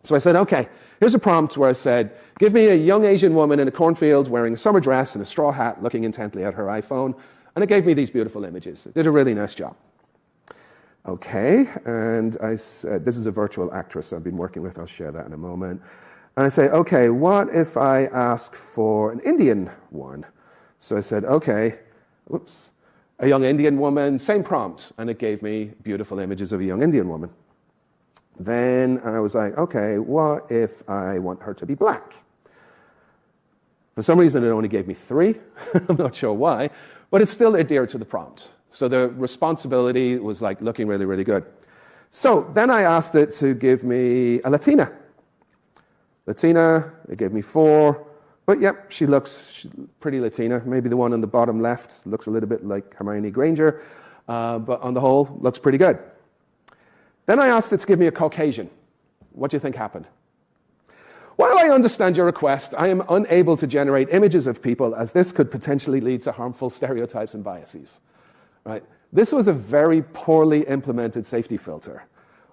So I said, okay, here's a prompt where I said, give me a young Asian woman in a cornfield wearing a summer dress and a straw hat looking intently at her iPhone. And it gave me these beautiful images. It did a really nice job. Okay, and I said, this is a virtual actress I've been working with. I'll share that in a moment. And I say, okay, what if I ask for an Indian one? So I said, okay, whoops, a young Indian woman, same prompt. And it gave me beautiful images of a young Indian woman. Then I was like, okay, what if I want her to be black? For some reason, it only gave me 3. I'm not sure why, but it still adhered to the prompt. So the responsibility was like looking really, really good. So then I asked it to give me a Latina. It gave me 4. But yep, she looks pretty Latina. Maybe the one on the bottom left looks a little bit like Hermione Granger, but on the whole, looks pretty good. Then I asked it to give me a Caucasian. What do you think happened? While I understand your request, I am unable to generate images of people as this could potentially lead to harmful stereotypes and biases. Right? This was a very poorly implemented safety filter,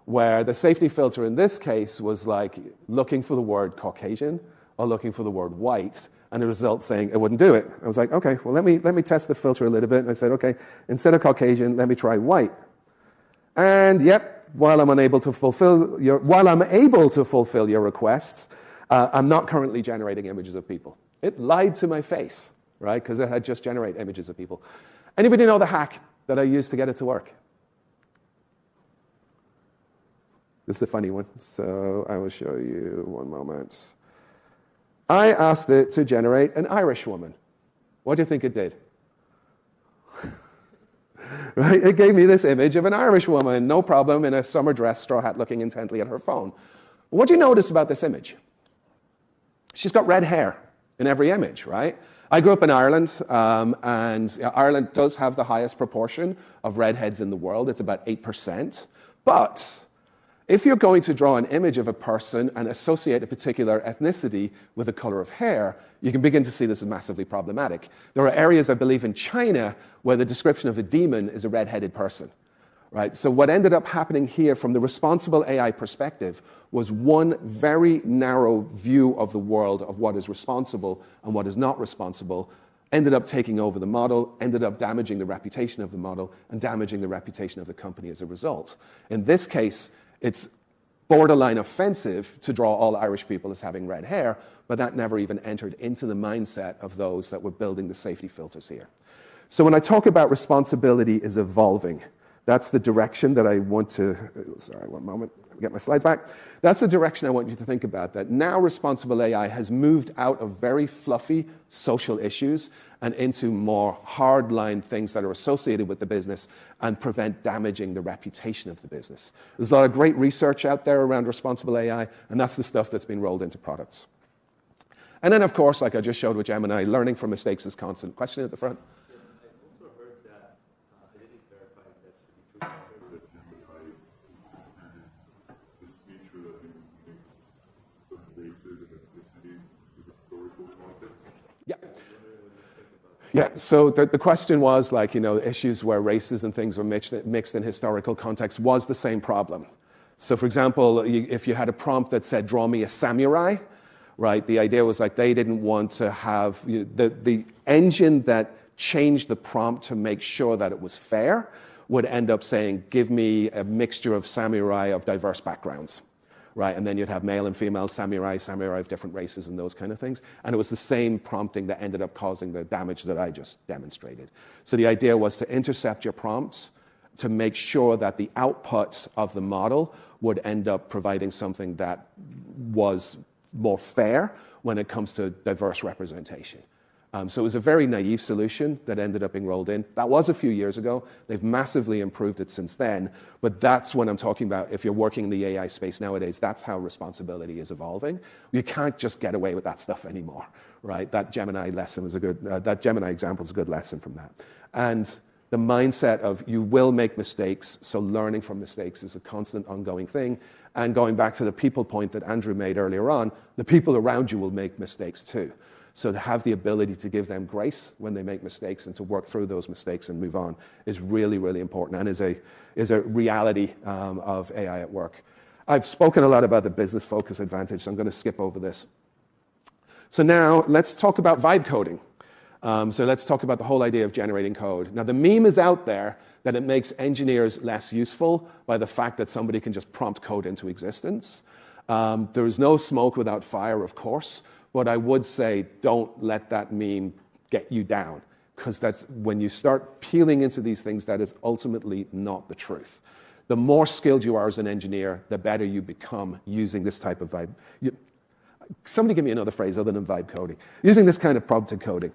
where the safety filter in this case was like looking for the word Caucasian or looking for the word white, and the result saying it wouldn't do it. I was like, okay, well, let me test the filter a little bit. And I said, okay, instead of Caucasian, let me try white. And yep, while I'm able to fulfill your requests, I'm not currently generating images of people. It lied to my face, right? Because it had just generated images of people. Anybody know the hack that I used to get it to work? This is a funny one, so I will show you one moment. I asked it to generate an Irish woman. What do you think it did? Right? It gave me this image of an Irish woman, no problem, in a summer dress, straw hat, looking intently at her phone. What do you notice about this image? She's got red hair in every image, right? I grew up in Ireland, and Ireland does have the highest proportion of redheads in the world. It's about 8%. But if you're going to draw an image of a person and associate a particular ethnicity with the color of hair, you can begin to see this as massively problematic. There are areas, I believe, in China where the description of a demon is a red-headed person. Right? So what ended up happening here from the responsible AI perspective was one very narrow view of the world of what is responsible and what is not responsible, ended up taking over the model, ended up damaging the reputation of the model, and damaging the reputation of the company as a result. In this case, it's borderline offensive to draw all Irish people as having red hair, but that never even entered into the mindset of those that were building the safety filters here. So when I talk about responsibility is evolving, that's the direction that I want to, sorry, one moment, let me get my slides back. That's the direction I want you to think about, that now responsible AI has moved out of very fluffy social issues and into more hardline things that are associated with the business and prevent damaging the reputation of the business. There's a lot of great research out there around responsible AI, and that's the stuff that's been rolled into products. And then, of course, like I just showed with Gemini, learning from mistakes is constant. Question at the front? Yeah, so the question was, like, you know, issues where races and things were mixed in historical context was the same problem. So, for example, if you had a prompt that said, draw me a samurai, right, the idea was like they didn't want to have, the engine that changed the prompt to make sure that it was fair would end up saying, give me a mixture of samurai of diverse backgrounds. Right, and then you'd have male and female samurai of different races and those kind of things. And it was the same prompting that ended up causing the damage that I just demonstrated. So the idea was to intercept your prompts to make sure that the output of the model would end up providing something that was more fair when it comes to diverse representation. So it was a very naive solution that ended up being rolled in. That was a few years ago. They've massively improved it since then. But that's what I'm talking about. If you're working in the AI space nowadays, that's how responsibility is evolving. You can't just get away with that stuff anymore, right? That Gemini lesson was that Gemini example is a good lesson from that. And the mindset of you will make mistakes, so learning from mistakes is a constant ongoing thing. And going back to the people point that Andrew made earlier on, the people around you will make mistakes too. So to have the ability to give them grace when they make mistakes and to work through those mistakes and move on is really, really important and is a reality of AI at work. I've spoken a lot about the business focus advantage, so I'm going to skip over this. So now let's talk about vibe coding. So let's talk about the whole idea of generating code. Now the meme is out there that it makes engineers less useful by the fact that somebody can just prompt code into existence. There is no smoke without fire, of course. But I would say don't let that meme get you down, because that's when you start peeling into these things, that is ultimately not the truth. The more skilled you are as an engineer, the better you become using this type of vibe. Somebody give me another phrase other than vibe coding. Using this kind of prompted coding.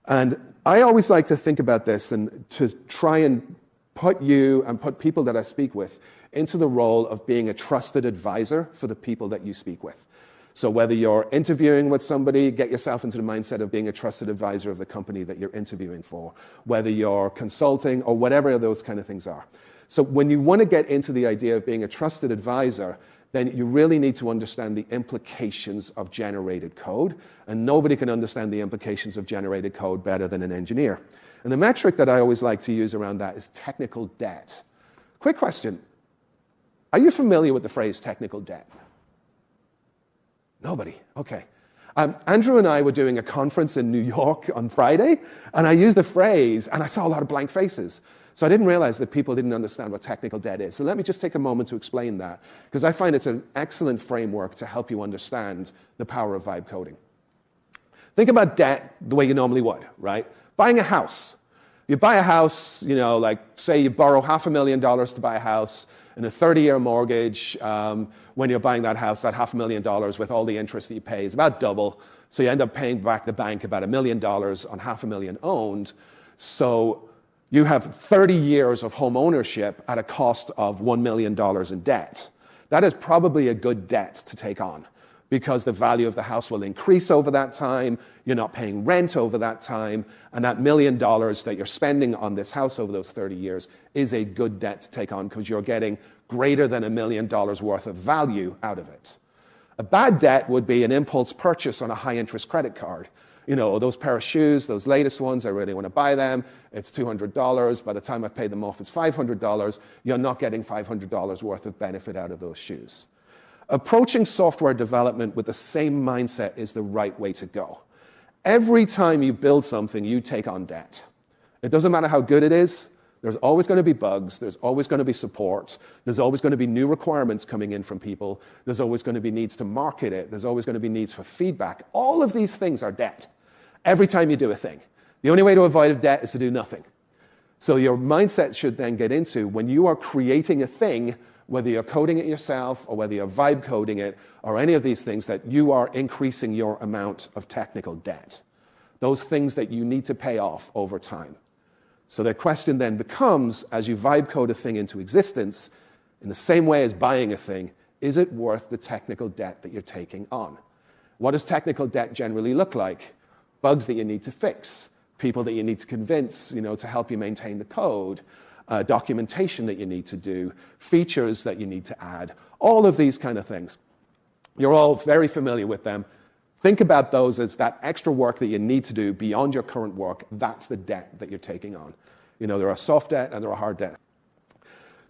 And I always like to think about this and to try and put you and put people that I speak with into the role of being a trusted advisor for the people that you speak with. So whether you're interviewing with somebody, get yourself into the mindset of being a trusted advisor of the company that you're interviewing for. Whether you're consulting or whatever those kind of things are. So when you want to get into the idea of being a trusted advisor, then you really need to understand the implications of generated code. And nobody can understand the implications of generated code better than an engineer. And the metric that I always like to use around that is technical debt. Quick question. Are you familiar with the phrase technical debt? Nobody. Okay. Andrew and I were doing a conference in New York on Friday, and I used the phrase, and I saw a lot of blank faces. So I didn't realize that people didn't understand what technical debt is. So let me just take a moment to explain that, because I find it's an excellent framework to help you understand the power of vibe coding. Think about debt the way you normally would, right? Buying a house. You buy a house, like say you borrow $500,000 to buy a house. In a 30-year mortgage, when you're buying that house, that $500,000 with all the interest that you pay is about double. So you end up paying back the bank about $1 million on $500,000 owned. So you have 30 years of home ownership at a cost of $1 million in debt. That is probably a good debt to take on, because the value of the house will increase over that time, you're not paying rent over that time, and that $1 million that you're spending on this house over those 30 years is a good debt to take on, because you're getting greater than $1 million worth of value out of it. A bad debt would be an impulse purchase on a high-interest credit card. You know, those pair of shoes, those latest ones, I really want to buy them. It's $200. By the time I've paid them off, it's $500. You're not getting $500 worth of benefit out of those shoes. Approaching software development with the same mindset is the right way to go. Every time you build something, you take on debt. It doesn't matter how good it is. There's always going to be bugs. There's always going to be support. There's always going to be new requirements coming in from people. There's always going to be needs to market it. There's always going to be needs for feedback. All of these things are debt. Every time you do a thing. The only way to avoid debt is to do nothing. So your mindset should then get into, when you are creating a thing, whether you're coding it yourself or whether you're vibe coding it or any of these things, that you are increasing your amount of technical debt. Those things that you need to pay off over time. So the question then becomes, as you vibe code a thing into existence, in the same way as buying a thing, is it worth the technical debt that you're taking on? What does technical debt generally look like? Bugs that you need to fix, people that you need to convince, to help you maintain the code, documentation that you need to do, features that you need to add, all of these kind of things. You're all very familiar with them. Think about those as that extra work that you need to do beyond your current work. That's the debt that you're taking on. There are soft debt and there are hard debt.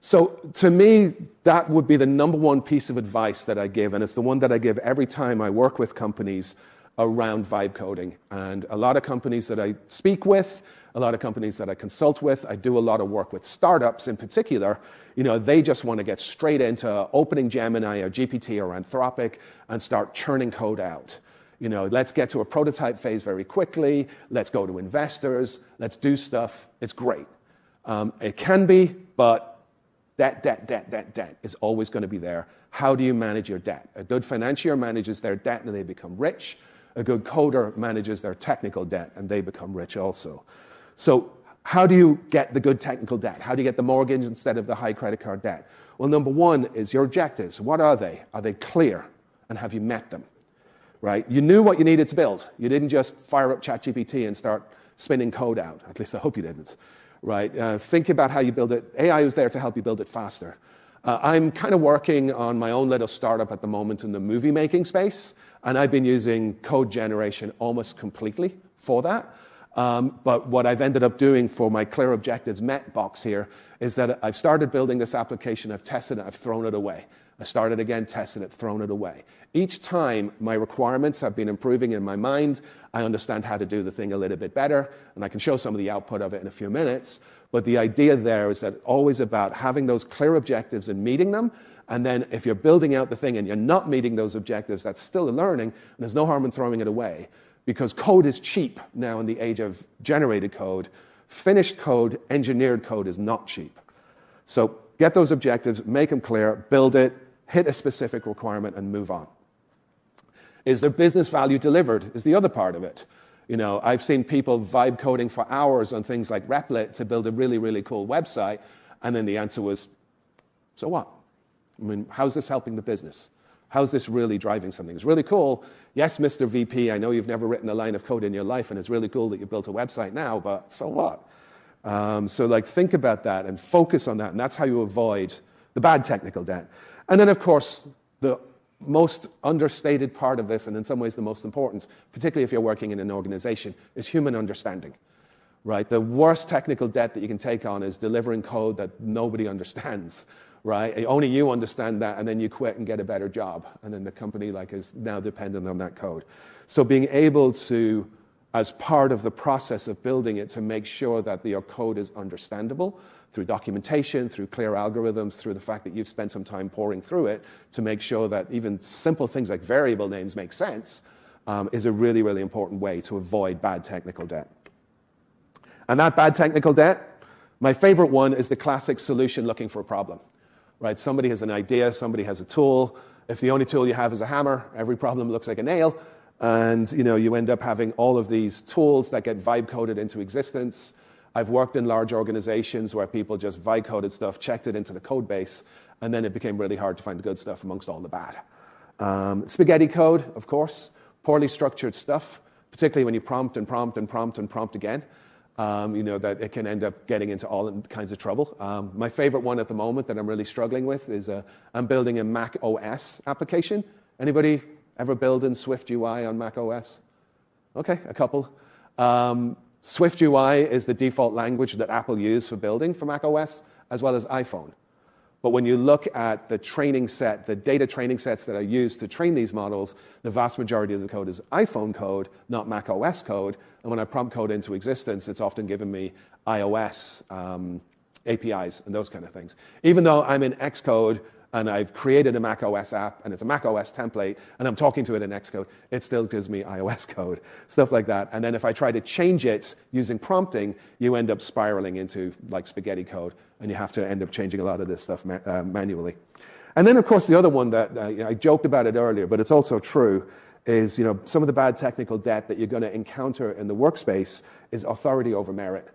So to me, that would be the number one piece of advice that I give, and it's the one that I give every time I work with companies around vibe coding. And a lot of companies that I speak with, a lot of companies that I consult with, I do a lot of work with startups in particular. They just want to get straight into opening Gemini or GPT or Anthropic and start churning code out. Let's get to a prototype phase very quickly. Let's go to investors. Let's do stuff. It's great. It can be, but debt is always going to be there. How do you manage your debt? A good financier manages their debt and they become rich. A good coder manages their technical debt and they become rich also. So how do you get the good technical debt? How do you get the mortgage instead of the high credit card debt? Well, number one is your objectives. What are they? Are they clear? And have you met them? Right? You knew what you needed to build. You didn't just fire up ChatGPT and start spinning code out. At least I hope you didn't. Right? Think about how you build it. AI is there to help you build it faster. I'm kind of working on my own little startup at the moment in the movie making space, and I've been using code generation almost completely for that. But what I've ended up doing for my clear objectives met box here is that I've started building this application, I've tested it, I've thrown it away. I started again, tested it, thrown it away. Each time, my requirements have been improving in my mind. I understand how to do the thing a little bit better, and I can show some of the output of it in a few minutes. But the idea there is that it's always about having those clear objectives and meeting them. And then if you're building out the thing and you're not meeting those objectives, that's still a learning, and there's no harm in throwing it away. Because code is cheap now in the age of generated code. Finished code, engineered code is not cheap. So get those objectives, make them clear, build it, hit a specific requirement, and move on. Is there business value delivered is the other part of it. I've seen people vibe coding for hours on things like Replit to build a really, really cool website, and then the answer was, so what? How's this helping the business? How's this really driving something? It's really cool. Yes, Mr. VP, I know you've never written a line of code in your life, and it's really cool that you built a website now, but so what? So think about that and focus on that, and that's how you avoid the bad technical debt. And then, of course, the most understated part of this, and in some ways the most important, particularly if you're working in an organization, is human understanding. Right? The worst technical debt that you can take on is delivering code that nobody understands. Right? Only you understand that, and then you quit and get a better job, and then the company is now dependent on that code. So being able to, as part of the process of building it, to make sure that your code is understandable through documentation, through clear algorithms, through the fact that you've spent some time poring through it, to make sure that even simple things like variable names make sense, is a really, really important way to avoid bad technical debt. And that bad technical debt, my favorite one is the classic solution looking for a problem. right? Somebody has an idea, somebody has a tool. If the only tool you have is a hammer, every problem looks like a nail. And you end up having all of these tools that get vibe coded into existence. I've worked in large organizations where people just vibe coded stuff, checked it into the code base, and then it became really hard to find the good stuff amongst all the bad. Spaghetti code, of course, poorly structured stuff, particularly when you prompt and prompt and prompt and prompt again. That it can end up getting into all kinds of trouble. My favorite one at the moment that I'm really struggling with is I'm building a Mac OS application. Anybody ever build in Swift UI on Mac OS? Okay, a couple. Swift UI is the default language that Apple use for building for Mac OS, as well as iPhone. But when you look at the training set, the data training sets that are used to train these models, the vast majority of the code is iPhone code, not Mac OS code. And when I prompt code into existence, it's often giving me iOS APIs and those kind of things. Even though I'm in Xcode and I've created a Mac OS app and it's a Mac OS template and I'm talking to it in Xcode, it still gives me iOS code, stuff like that. And then if I try to change it using prompting, you end up spiraling into like spaghetti code, and you have to end up changing a lot of this stuff manually. And then, of course, the other one that I joked about it earlier, but it's also true, is some of the bad technical debt that you're going to encounter in the workspace is authority over merit.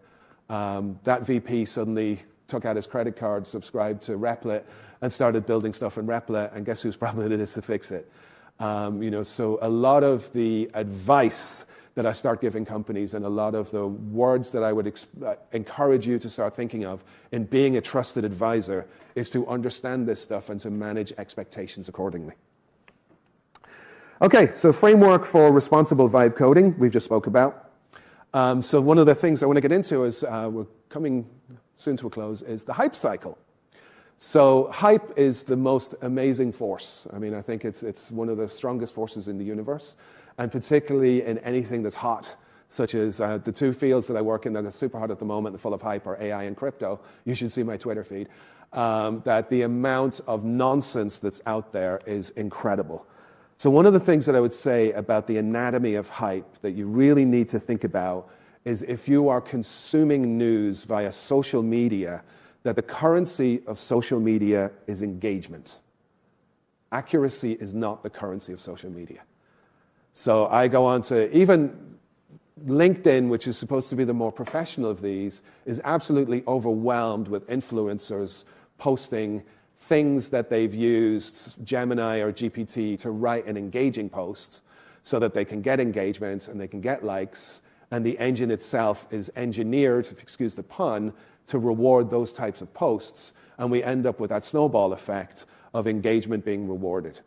That VP suddenly took out his credit card, subscribed to Replit, and started building stuff in Replit, and guess whose problem it is to fix it? So a lot of the advice that I start giving companies and a lot of the words that I would encourage you to start thinking of in being a trusted advisor is to understand this stuff and to manage expectations accordingly. Okay, so framework for responsible vibe coding, we've just spoke about. So one of the things I want to get into is, we're coming soon to a close, is the hype cycle. So hype is the most amazing force. I mean, I think it's one of the strongest forces in the universe, and particularly in anything that's hot, such as the two fields that I work in that are super hot at the moment and full of hype are AI and crypto. You should see my Twitter feed. That the amount of nonsense that's out there is incredible. So one of the things that I would say about the anatomy of hype that you really need to think about is if you are consuming news via social media, that the currency of social media is engagement. Accuracy is not the currency of social media. So I go on to even LinkedIn, which is supposed to be the more professional of these, is absolutely overwhelmed with influencers posting things that they've used Gemini or GPT to write an engaging post so that they can get engagement and they can get likes, and the engine itself is engineered, if you excuse the pun, to reward those types of posts, and we end up with that snowball effect of engagement being rewarded.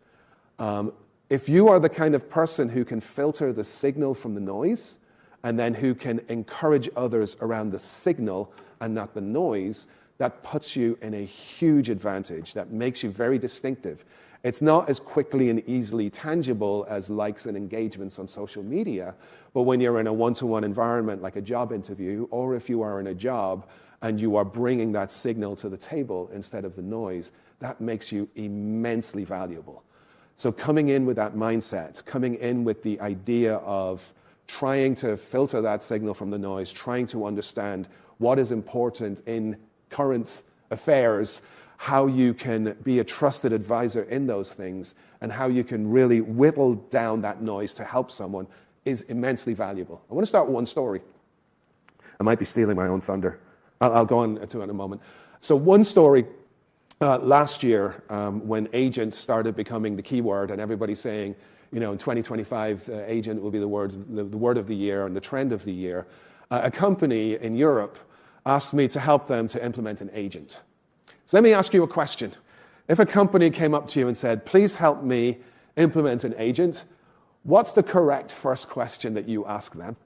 If you are the kind of person who can filter the signal from the noise, and then who can encourage others around the signal and not the noise, that puts you in a huge advantage. That makes you very distinctive. It's not as quickly and easily tangible as likes and engagements on social media, but when you're in a one-to-one environment like a job interview, or if you are in a job and you are bringing that signal to the table instead of the noise, that makes you immensely valuable. So coming in with that mindset, coming in with the idea of trying to filter that signal from the noise, trying to understand what is important in current affairs, how you can be a trusted advisor in those things, and how you can really whittle down that noise to help someone is immensely valuable. I want to start with one story. I might be stealing my own thunder. I'll go on to it in a moment. So one story, last year, when agent started becoming the keyword and everybody saying, in 2025, agent will be the word of the year and the trend of the year, a company in Europe asked me to help them to implement an agent. So let me ask you a question. If a company came up to you and said, please help me implement an agent, what's the correct first question that you ask them?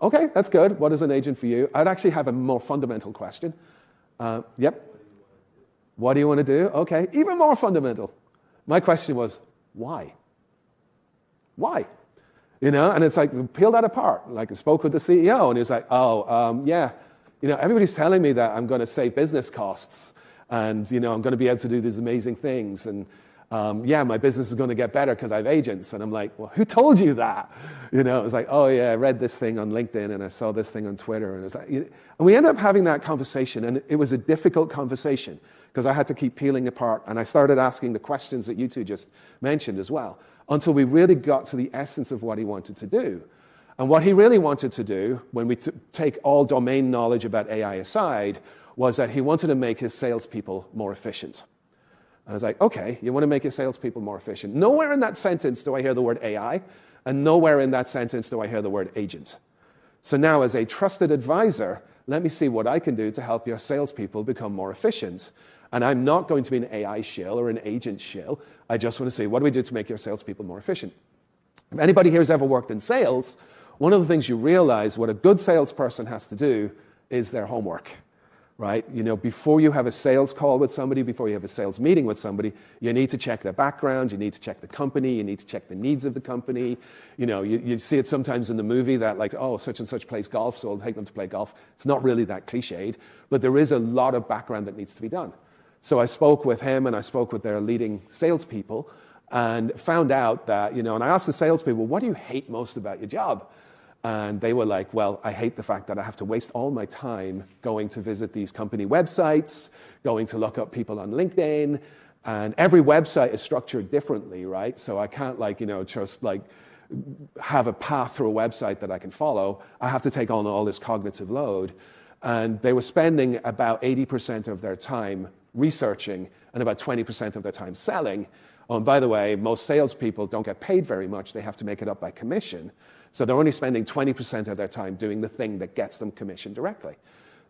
Okay, that's good. What is an agent for you? I'd actually have a more fundamental question. Yep. What do you want to do? Okay, even more fundamental. My question was, why? Why? And it's like, peel that apart. Like, I spoke with the CEO, and he was like, everybody's telling me that I'm going to save business costs, and, I'm going to be able to do these amazing things. And yeah, my business is going to get better because I have agents. And I'm like, well, who told you that? You know, it was like, oh yeah, I read this thing on LinkedIn and I saw this thing on Twitter. And, and we ended up having that conversation, and it was a difficult conversation because I had to keep peeling apart. And I started asking the questions that you two just mentioned as well, until we really got to the essence of what he wanted to do. And what he really wanted to do, when we take all domain knowledge about AI aside, was that he wanted to make his salespeople more efficient. And I was like, okay, you want to make your salespeople more efficient. Nowhere in that sentence do I hear the word AI, and nowhere in that sentence do I hear the word agent. So now, as a trusted advisor, let me see what I can do to help your salespeople become more efficient. And I'm not going to be an AI shill or an agent shill. I just want to see, what do we do to make your salespeople more efficient? If anybody here has ever worked in sales, one of the things you realize what a good salesperson has to do is their homework. Right? You know, before you have a sales call with somebody, before you have a sales meeting with somebody, you need to check their background, you need to check the company, you need to check the needs of the company. You know, you see it sometimes in the movie that like, oh, such and such plays golf, so I'll take them to play golf. It's not really that cliched, but there is a lot of background that needs to be done. So I spoke with him and I spoke with their leading salespeople and found out that, you know, and I asked the salespeople, what do you hate most about your job? And they were like, well, I hate the fact that I have to waste all my time going to visit these company websites, going to look up people on LinkedIn, and every website is structured differently, right? So I can't like, you know, just like have a path through a website that I can follow. I have to take on all this cognitive load. And they were spending about 80% of their time researching and about 20% of their time selling. Oh, and by the way, most salespeople don't get paid very much. They have to make it up by commission. So they're only spending 20% of their time doing the thing that gets them commission directly.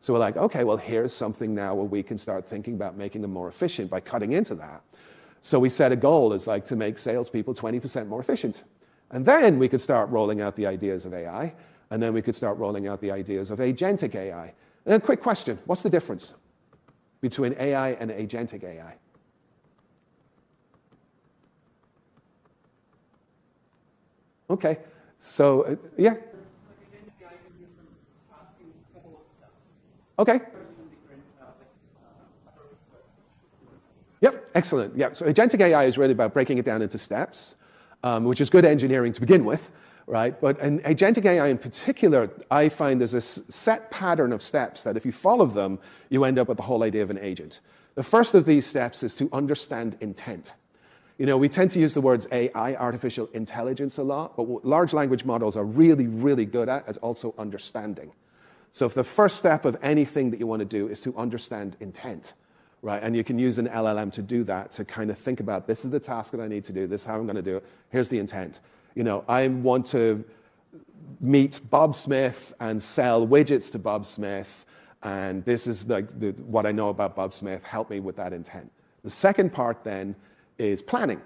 So we're like, okay, well, here's something now where we can start thinking about making them more efficient by cutting into that. So we set a goal as like to make salespeople 20% more efficient. And then we could start rolling out the ideas of AI, and then we could start rolling out the ideas of agentic AI. And a quick question, what's the difference between AI and agentic AI? Okay. So, yeah. Okay. Yep, excellent. Yeah, so agentic AI is really about breaking it down into steps, which is good engineering to begin with, right? But in agentic AI in particular, I find there's a set pattern of steps that if you follow them, you end up with the whole idea of an agent. The first of these steps is to understand intent. You know, we tend to use the words AI, artificial intelligence, a lot, but what large language models are really, really good at is also understanding. So if the first step of anything that you want to do is to understand intent, right? And you can use an LLM to do that, to kind of think about, this is the task that I need to do, this is how I'm going to do it, here's the intent. You know, I want to meet Bob Smith and sell widgets to Bob Smith, and this is like what I know about Bob Smith, help me with that intent. The second part then is planning,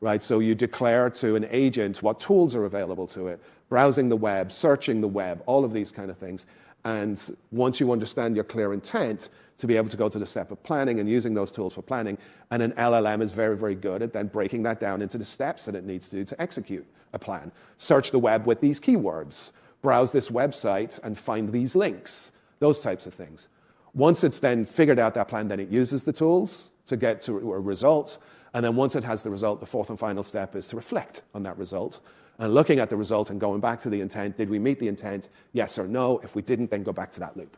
right? So you declare to an agent what tools are available to it, browsing the web, searching the web, all of these kind of things. And once you understand your clear intent, to be able to go to the step of planning and using those tools for planning, and an LLM is very, very good at then breaking that down into the steps that it needs to do to execute a plan. Search the web with these keywords, browse this website and find these links, those types of things. Once it's then figured out that plan, then it uses the tools to get to a result. And then once it has the result, the fourth and final step is to reflect on that result. And looking at the result and going back to the intent, did we meet the intent? Yes or no. If we didn't, then go back to that loop.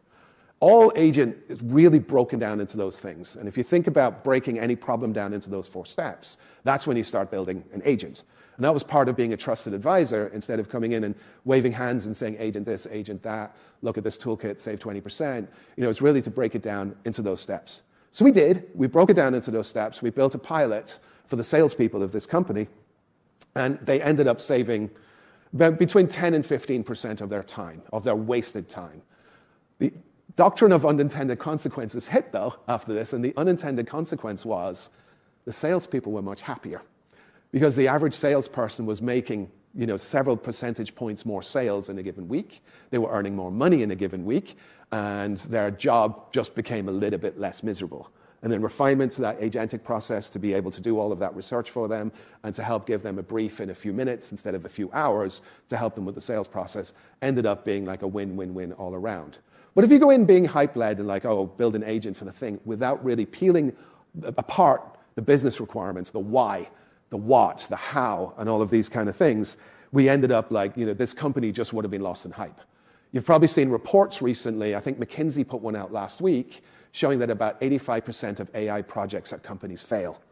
All agent is really broken down into those things. And if you think about breaking any problem down into those 4 steps, that's when you start building an agent. And that was part of being a trusted advisor. Instead of coming in and waving hands and saying, agent this, agent that, look at this toolkit, save 20%, you know, it's really to break it down into those steps. So we did. We broke it down into those steps. We built a pilot for the salespeople of this company, and they ended up saving between 10 and 15% of their time, of their wasted time. The doctrine of unintended consequences hit, though, after this, and the unintended consequence was the salespeople were much happier because the average salesperson was making, you know, several percentage points more sales in a given week. They were earning more money in a given week, and their job just became a little bit less miserable. And then refinement to that agentic process to be able to do all of that research for them and to help give them a brief in a few minutes instead of a few hours to help them with the sales process ended up being like a win-win-win all around. But if you go in being hype-led and like, oh, build an agent for the thing without really peeling apart the business requirements, the why, the what, the how, and all of these kind of things, we ended up like, this company just would have been lost in hype. You've probably seen reports recently, I think McKinsey put one out last week, showing that about 85% of AI projects at companies fail.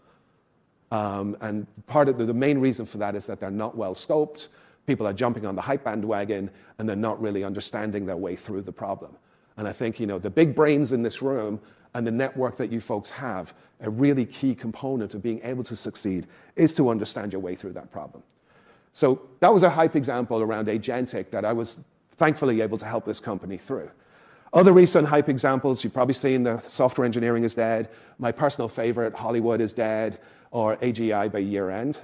And part of the main reason for that is that they're not well scoped, people are jumping on the hype bandwagon, and they're not really understanding their way through the problem. And I think, the big brains in this room and the network that you folks have, a really key component of being able to succeed is to understand your way through that problem. So that was a hype example around agentic that I was thankfully able to help this company through. Other recent hype examples, you've probably seen the software engineering is dead. My personal favorite, Hollywood is dead, or AGI by year end.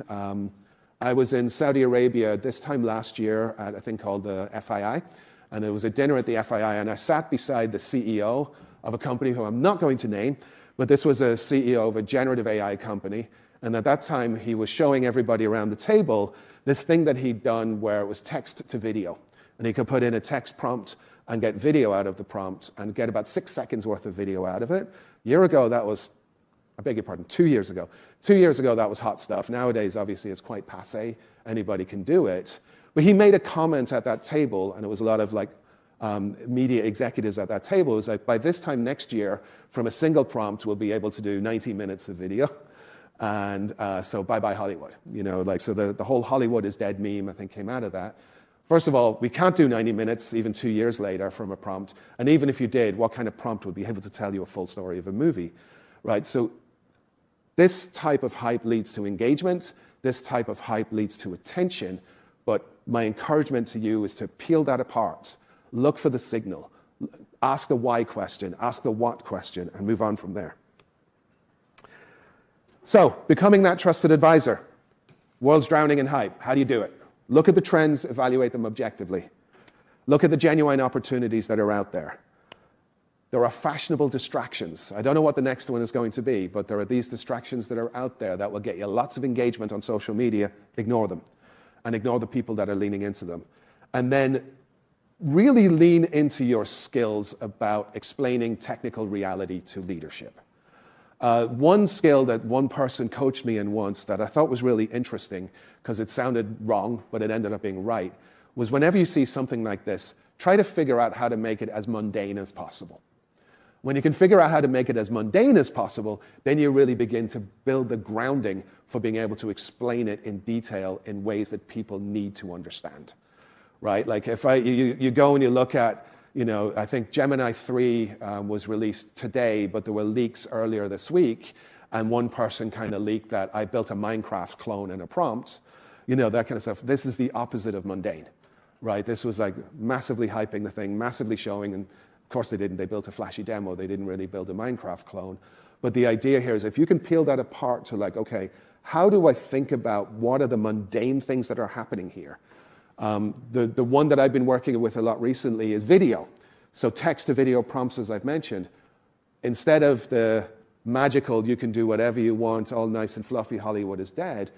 I was in Saudi Arabia this time last year at a thing called the FII, and it was a dinner at the FII, and I sat beside the CEO of a company who I'm not going to name, but this was a CEO of a generative AI company, and at that time he was showing everybody around the table this thing that he'd done where it was text to video, and he could put in a text prompt and get video out of the prompt and get about 6 seconds worth of video out of it. A year ago, that was, I beg your pardon, 2 years ago. 2 years ago, that was hot stuff. Nowadays, obviously, it's quite passé. Anybody can do it. But he made a comment at that table, and it was a lot of media executives at that table. It was like, by this time next year, from a single prompt, we'll be able to do 90 minutes of video. And so bye-bye Hollywood. So the whole Hollywood is dead meme, I think, came out of that. First of all, we can't do 90 minutes even 2 years later from a prompt. And even if you did, what kind of prompt would be able to tell you a full story of a movie, right? So this type of hype leads to engagement. This type of hype leads to attention. But my encouragement to you is to peel that apart. Look for the signal. Ask the why question. Ask the what question, and move on from there. So, becoming that trusted advisor. World's drowning in hype. How do you do it? Look at the trends, evaluate them objectively. Look at the genuine opportunities that are out there. There are fashionable distractions. I don't know what the next one is going to be, but there are these distractions that are out there that will get you lots of engagement on social media. Ignore them. And ignore the people that are leaning into them. And then really lean into your skills about explaining technical reality to leadership. One skill that one person coached me in once that I thought was really interesting, because it sounded wrong, but it ended up being right, was whenever you see something like this, try to figure out how to make it as mundane as possible. When you can figure out how to make it as mundane as possible, then you really begin to build the grounding for being able to explain it in detail in ways that people need to understand, right? Like if you go and you look at, I think Gemini 3 was released today, but there were leaks earlier this week, and one person kind of leaked that I built a Minecraft clone in a prompt, that kind of stuff. This is the opposite of mundane, right? This was like massively hyping the thing, massively showing, and of course they didn't. They built a flashy demo. They didn't really build a Minecraft clone. But the idea here is if you can peel that apart to like, okay, how do I think about what are the mundane things that are happening here? The one that I've been working with a lot recently is video. So text to video prompts, as I've mentioned, instead of the magical, you can do whatever you want, all nice and fluffy, Hollywood is dead,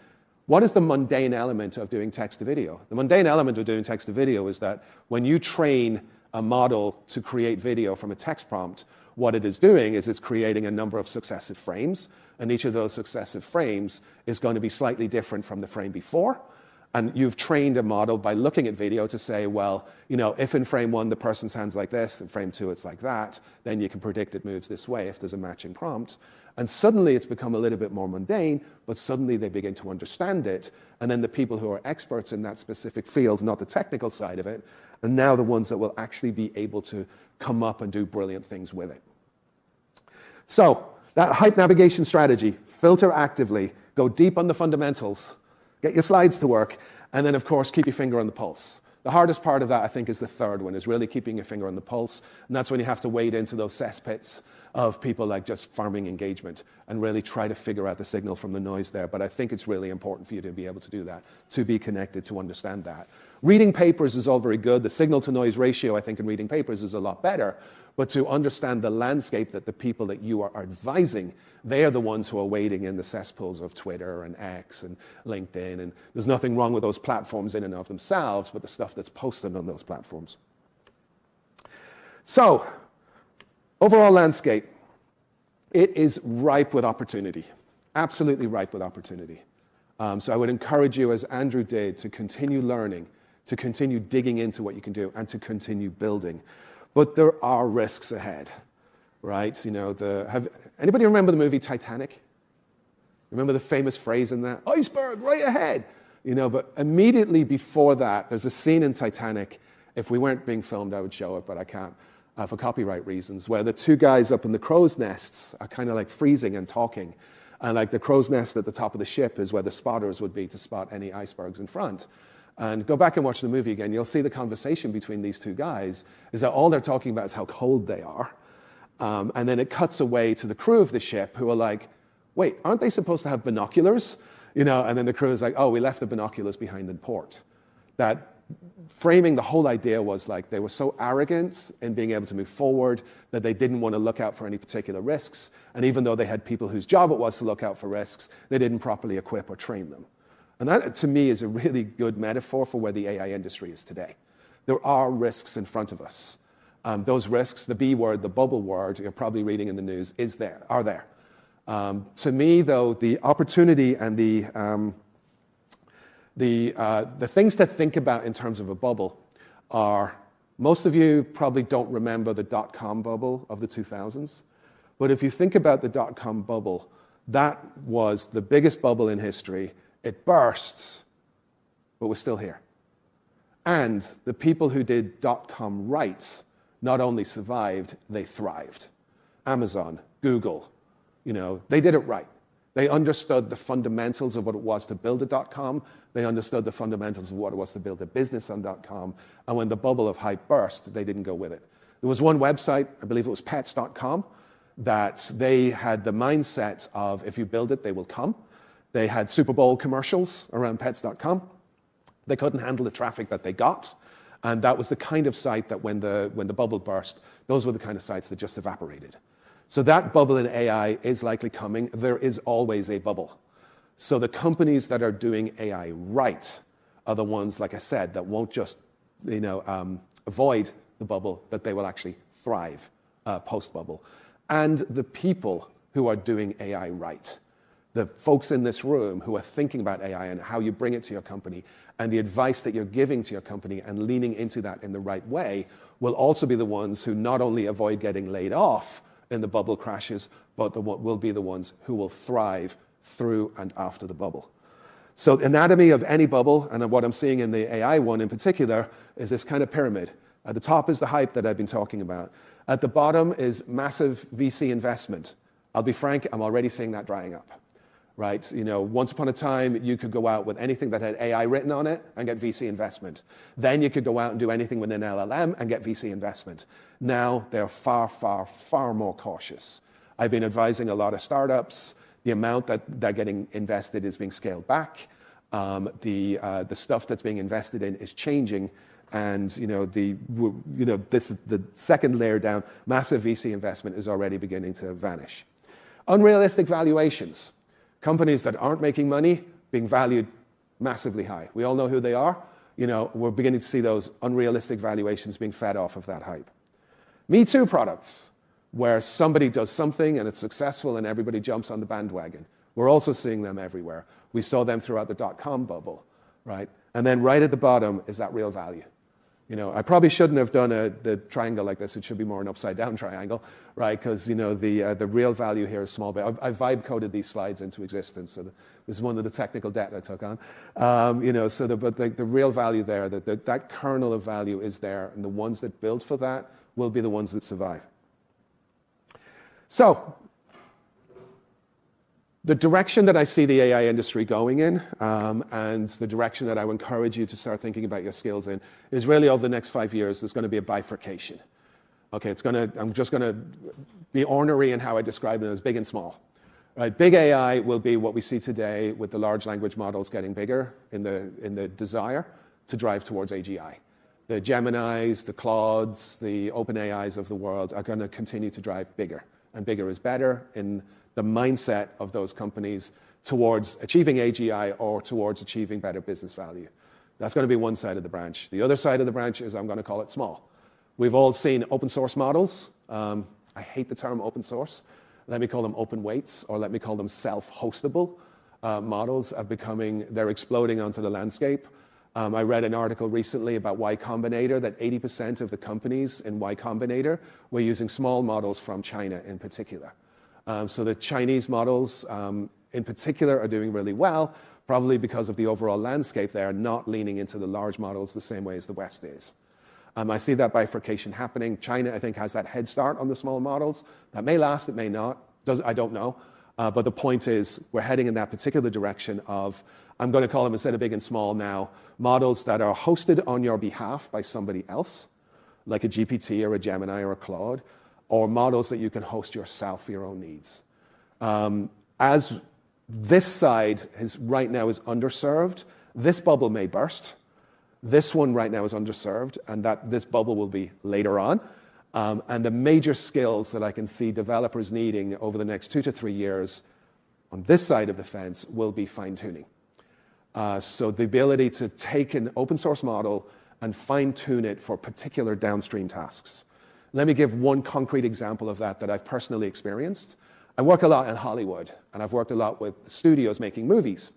what is the mundane element of doing text to video? The mundane element of doing text to video is that when you train a model to create video from a text prompt, what it is doing is it's creating a number of successive frames, and each of those successive frames is going to be slightly different from the frame before. And you've trained a model by looking at video to say, well, if in frame 1 the person's hand's like this, in frame 2 it's like that, then you can predict it moves this way if there's a matching prompt. And suddenly it's become a little bit more mundane, but suddenly they begin to understand it. And then the people who are experts in that specific field, not the technical side of it, are now the ones that will actually be able to come up and do brilliant things with it. So that hype navigation strategy, filter actively, go deep on the fundamentals, get your slides to work, and then, of course, keep your finger on the pulse. The hardest part of that, I think, is the third one, is really keeping your finger on the pulse. And that's when you have to wade into those cesspits of people like just farming engagement and really try to figure out the signal from the noise there. But I think it's really important for you to be able to do that, to be connected, to understand that. Reading papers is all very good. The signal-to-noise ratio, I think, in reading papers is a lot better. But to understand the landscape that the people that you are advising, they are the ones who are wading in the cesspools of Twitter and X and LinkedIn. And there's nothing wrong with those platforms in and of themselves, but the stuff that's posted on those platforms. So, overall landscape, it is ripe with opportunity. absolutely ripe with opportunity. So I would encourage you, as Andrew did, to continue learning, to continue digging into what you can do, and to continue building. But there are risks ahead, right? You know, anybody remember the movie Titanic? Remember the famous phrase in that? Iceberg, right ahead! You know, but immediately before that, there's a scene in Titanic. If we weren't being filmed, I would show it, but I can't, for copyright reasons, where the two guys up in the crow's nests are kind of like freezing and talking. And like the crow's nest at the top of the ship is where the spotters would be to spot any icebergs in front. And go back and watch the movie again. You'll see the conversation between these two guys is that all they're talking about is how cold they are. And then it cuts away to the crew of the ship who are like, wait, aren't they supposed to have binoculars? You know, and then the crew is like, oh, we left the binoculars behind in port. That framing the whole idea was like they were so arrogant in being able to move forward that they didn't want to look out for any particular risks. And even though they had people whose job it was to look out for risks, they didn't properly equip or train them. And that, to me, is a really good metaphor for where the AI industry is today. There are risks in front of us. Those risks, the B word, the bubble word, you're probably reading in the news, are there. To me, though, the opportunity and the things to think about in terms of a bubble are, most of you probably don't remember the dot-com bubble of the 2000s. But if you think about the dot-com bubble, that was the biggest bubble in history. It burst, but we're still here. And the people who did dot-com right not only survived, they thrived. Amazon, Google, you know, they did it right. They understood the fundamentals of what it was to build a .com. They understood the fundamentals of what it was to build a business on .com. And when the bubble of hype burst, they didn't go with it. There was one website, I believe it was pets.com, that they had the mindset of if you build it, they will come. They had Super Bowl commercials around pets.com. They couldn't handle the traffic that they got. And that was the kind of site that when the bubble burst, those were the kind of sites that just evaporated. So that bubble in AI is likely coming. There is always a bubble. So the companies that are doing AI right are the ones, like I said, that won't just avoid the bubble, but they will actually thrive post-bubble. And the people who are doing AI right, the folks in this room who are thinking about AI and how you bring it to your company and the advice that you're giving to your company and leaning into that in the right way will also be the ones who not only avoid getting laid off in the bubble crashes, but will be the ones who will thrive through and after the bubble. So anatomy of any bubble, and what I'm seeing in the AI one in particular, is this kind of pyramid. At the top is the hype that I've been talking about. At the bottom is massive VC investment. I'll be frank, I'm already seeing that drying up. Right? You know, once upon a time, you could go out with anything that had AI written on it and get VC investment. Then you could go out and do anything with an LLM and get VC investment. Now, they're far, far, far more cautious. I've been advising a lot of startups. The amount that they're getting invested is being scaled back. The stuff that's being invested in is changing. And, the second layer down, massive VC investment is already beginning to vanish. Unrealistic valuations. Companies that aren't making money being valued massively high. We all know who they are. You know, we're beginning to see those unrealistic valuations being fed off of that hype. Me Too products, where somebody does something and it's successful and everybody jumps on the bandwagon. We're also seeing them everywhere. We saw them throughout the dot-com bubble, right? And then right at the bottom is that real value. You know, I probably shouldn't have done the triangle like this. It should be more an upside-down triangle, right? Because, the real value here is small. But I vibe-coded these slides into existence. So this is one of the technical debt I took on. But the real value there, that kernel of value is there. And the ones that build for that will be the ones that survive. So the direction that I see the AI industry going in, and the direction that I would encourage you to start thinking about your skills in, is really over the next 5 years, there's going to be a bifurcation. Okay, I'm just going to be ornery in how I describe them as big and small. Right, big AI will be what we see today with the large language models getting bigger in the desire to drive towards AGI. The Geminis, the Claudes, the OpenAIs of the world are going to continue to drive bigger, and bigger is better in the mindset of those companies towards achieving AGI or towards achieving better business value. That's going to be one side of the branch. The other side of the branch is, I'm going to call it small. We've all seen open source models. I hate the term open source. let me call them open weights, or let me call them self-hostable models they're exploding onto the landscape. I read an article recently about Y Combinator that 80% of the companies in Y Combinator were using small models from China in particular. So the Chinese models in particular are doing really well, probably because of the overall landscape. They are not leaning into the large models the same way as the West is. I see that bifurcation happening. China, I think, has that head start on the small models. That may last, it may not. I don't know. But the point is, we're heading in that particular direction of, I'm going to call them, instead of big and small now, models that are hosted on your behalf by somebody else, like a GPT or a Gemini or a Claude, or models that you can host yourself for your own needs. As this side right now is underserved, this bubble may burst. This one right now is underserved, and this bubble will be later on. And the major skills that I can see developers needing over the next 2 to 3 years on this side of the fence will be fine-tuning. So the ability to take an open source model and fine-tune it for particular downstream tasks. Let me give one concrete example of that I've personally experienced. I work a lot in Hollywood, and I've worked a lot with studios making movies.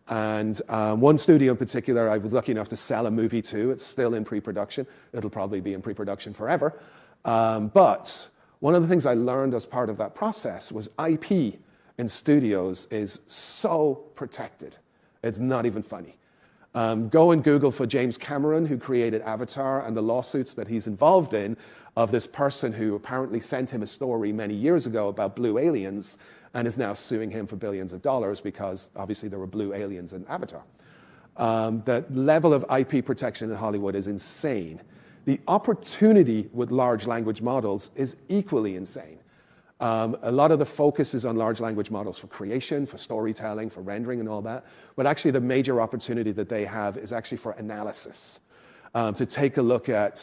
And one studio in particular, I was lucky enough to sell a movie to. It's still in pre-production. It'll probably be in pre-production forever. But one of the things I learned as part of that process was IP in studios is so protected. It's not even funny. Go and Google for James Cameron, who created Avatar, and the lawsuits that he's involved in of this person who apparently sent him a story many years ago about blue aliens and is now suing him for billions of dollars because obviously there were blue aliens in Avatar. The level of IP protection in Hollywood is insane. The opportunity with large language models is equally insane. A lot of the focus is on large language models for creation, for storytelling, for rendering and all that. But actually the major opportunity that they have is actually for analysis. To take a look at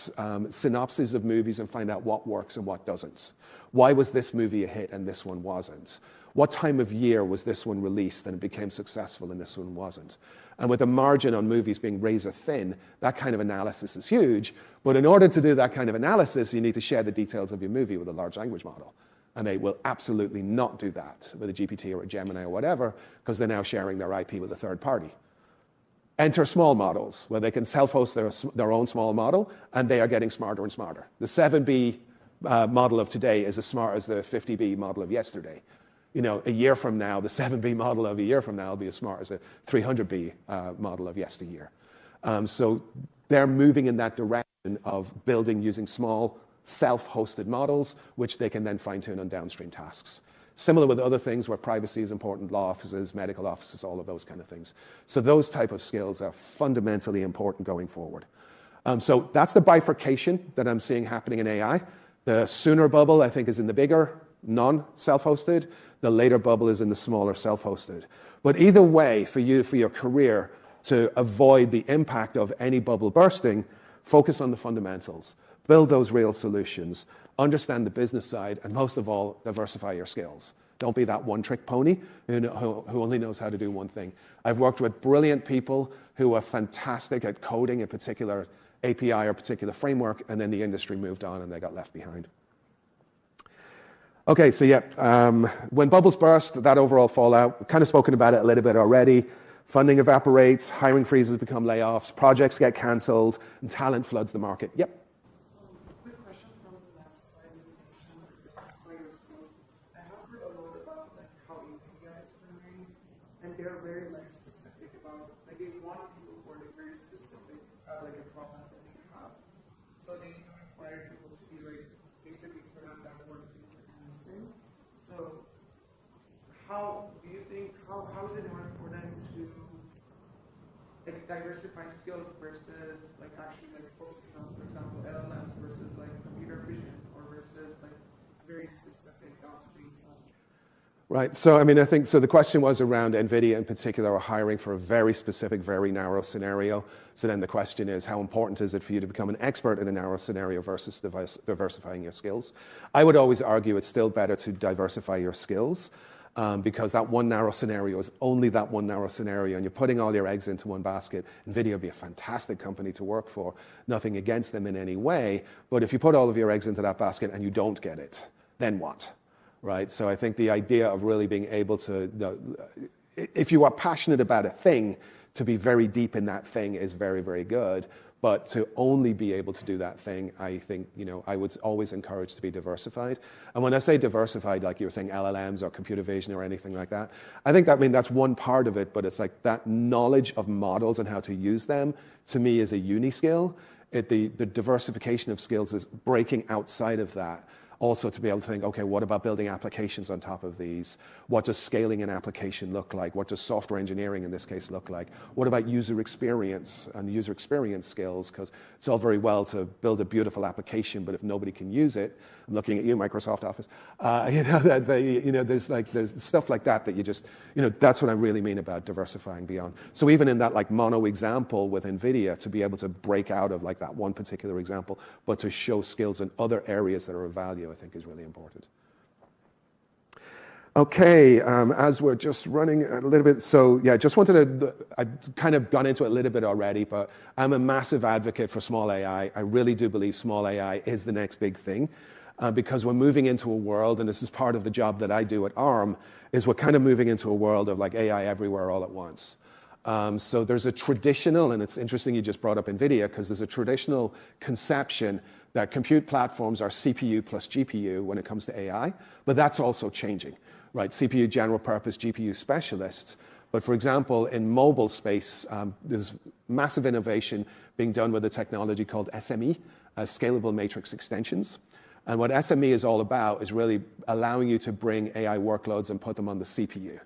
synopses of movies and find out what works and what doesn't. Why was this movie a hit and this one wasn't? What time of year was this one released and it became successful and this one wasn't? And with the margin on movies being razor thin, that kind of analysis is huge. But in order to do that kind of analysis, you need to share the details of your movie with a large language model. And they will absolutely not do that with a GPT or a Gemini or whatever, because they're now sharing their IP with a third party. Enter small models, where they can self-host their own small model, and they are getting smarter and smarter. The 7B model of today is as smart as the 50B model of yesterday. You know, a year from now, the 7B model of a year from now will be as smart as the 300B model of yesteryear. So they're moving in that direction of building using small self-hosted models, which they can then fine-tune on downstream tasks. Similar with other things where privacy is important, law offices, medical offices, all of those kind of things. So those type of skills are fundamentally important going forward. So that's the bifurcation that I'm seeing happening in AI. The sooner bubble, I think, is in the bigger, non-self-hosted. The later bubble is in the smaller, self-hosted. But either way, for your career, to avoid the impact of any bubble bursting, focus on the fundamentals. Build those real solutions. Understand the business side, and most of all, diversify your skills. Don't be that one-trick pony who only knows how to do one thing. I've worked with brilliant people who are fantastic at coding a particular API or particular framework, and then the industry moved on and they got left behind. Okay, so yeah, when bubbles burst, that overall fallout, we've kind of spoken about it a little bit already. Funding evaporates, hiring freezes become layoffs, projects get canceled, and talent floods the market. Yep. They're very specific about, they want people who are very specific, a problem that they have. So they need to require people to be basically put on that work and listen. So how do you think, how is it more important to diversify skills versus actually focusing on, for example, LLMs versus computer vision or versus very specific downstream tasks? Right. So, I mean, I think, so the question was around NVIDIA in particular are hiring for a very specific, very narrow scenario. So then the question is, how important is it for you to become an expert in a narrow scenario versus diversifying your skills? I would always argue it's still better to diversify your skills because that one narrow scenario is only that one narrow scenario, and you're putting all your eggs into one basket. NVIDIA would be a fantastic company to work for, nothing against them in any way. But if you put all of your eggs into that basket and you don't get it, then what? right? So I think the idea of really being able to, if you are passionate about a thing, to be very deep in that thing is very, very good. But to only be able to do that thing, I think, I would always encourage to be diversified. And when I say diversified, like you were saying LLMs or computer vision or anything like that, I think that's one part of it, but it's like that knowledge of models and how to use them, to me, is a uni skill. The diversification of skills is breaking outside of that. Also to be able to think, okay, what about building applications on top of these? What does scaling an application look like? What does software engineering in this case look like? What about user experience and user experience skills? Because it's all very well to build a beautiful application, but if nobody can use it, I'm looking at you, Microsoft Office, there's stuff like that you just, that's what I really mean about diversifying beyond. So even in that like mono example with NVIDIA, to be able to break out of like that one particular example, but to show skills in other areas that are of value, I think is really important. Okay, as we're just running a little bit, so yeah, just wanted to, I've kind of gone into it a little bit already, but I'm a massive advocate for small AI. I really do believe small AI is the next big thing, because we're moving into a world, and this is part of the job that I do at ARM, is we're kind of moving into a world of like AI everywhere all at once. So there's a traditional, and it's interesting you just brought up NVIDIA, because there's a traditional conception that compute platforms are CPU plus GPU when it comes to AI, but that's also changing, right? CPU general purpose, GPU specialists. But for example, in mobile space, there's massive innovation being done with a technology called SME, Scalable Matrix Extensions. And what SME is all about is really allowing you to bring AI workloads and put them on the CPU.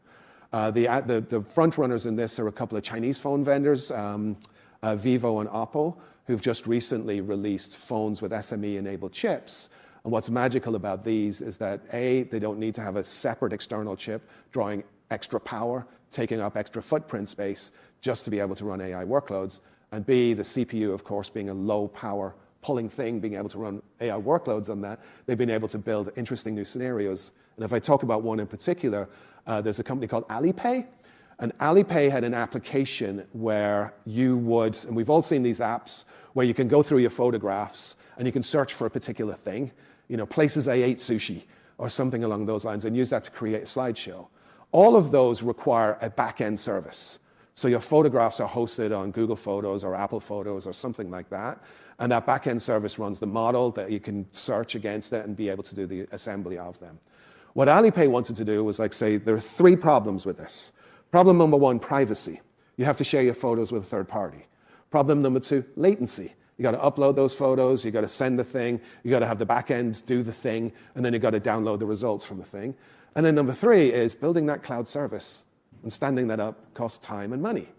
The front runners in this are a couple of Chinese phone vendors, Vivo and Oppo, who've just recently released phones with SME-enabled chips. And what's magical about these is that A, they don't need to have a separate external chip drawing extra power, taking up extra footprint space just to be able to run AI workloads. And B, the CPU, of course, being a low power pulling thing, being able to run AI workloads on that, they've been able to build interesting new scenarios. And if I talk about one in particular, there's a company called Alipay. And Alipay had an application where you would, and we've all seen these apps, where you can go through your photographs and you can search for a particular thing, places I ate sushi or something along those lines, and use that to create a slideshow. All of those require a back-end service. So your photographs are hosted on Google Photos or Apple Photos or something like that. And that back-end service runs the model that you can search against it and be able to do the assembly of them. What Alipay wanted to do was say, there are 3 problems with this. Problem number 1, privacy. You have to share your photos with a third party. Problem number 2, latency. You got to upload those photos, you got to send the thing, you got to have the back end do the thing, and then you got to download the results from the thing. And then number 3 is building that cloud service and standing that up costs time and money.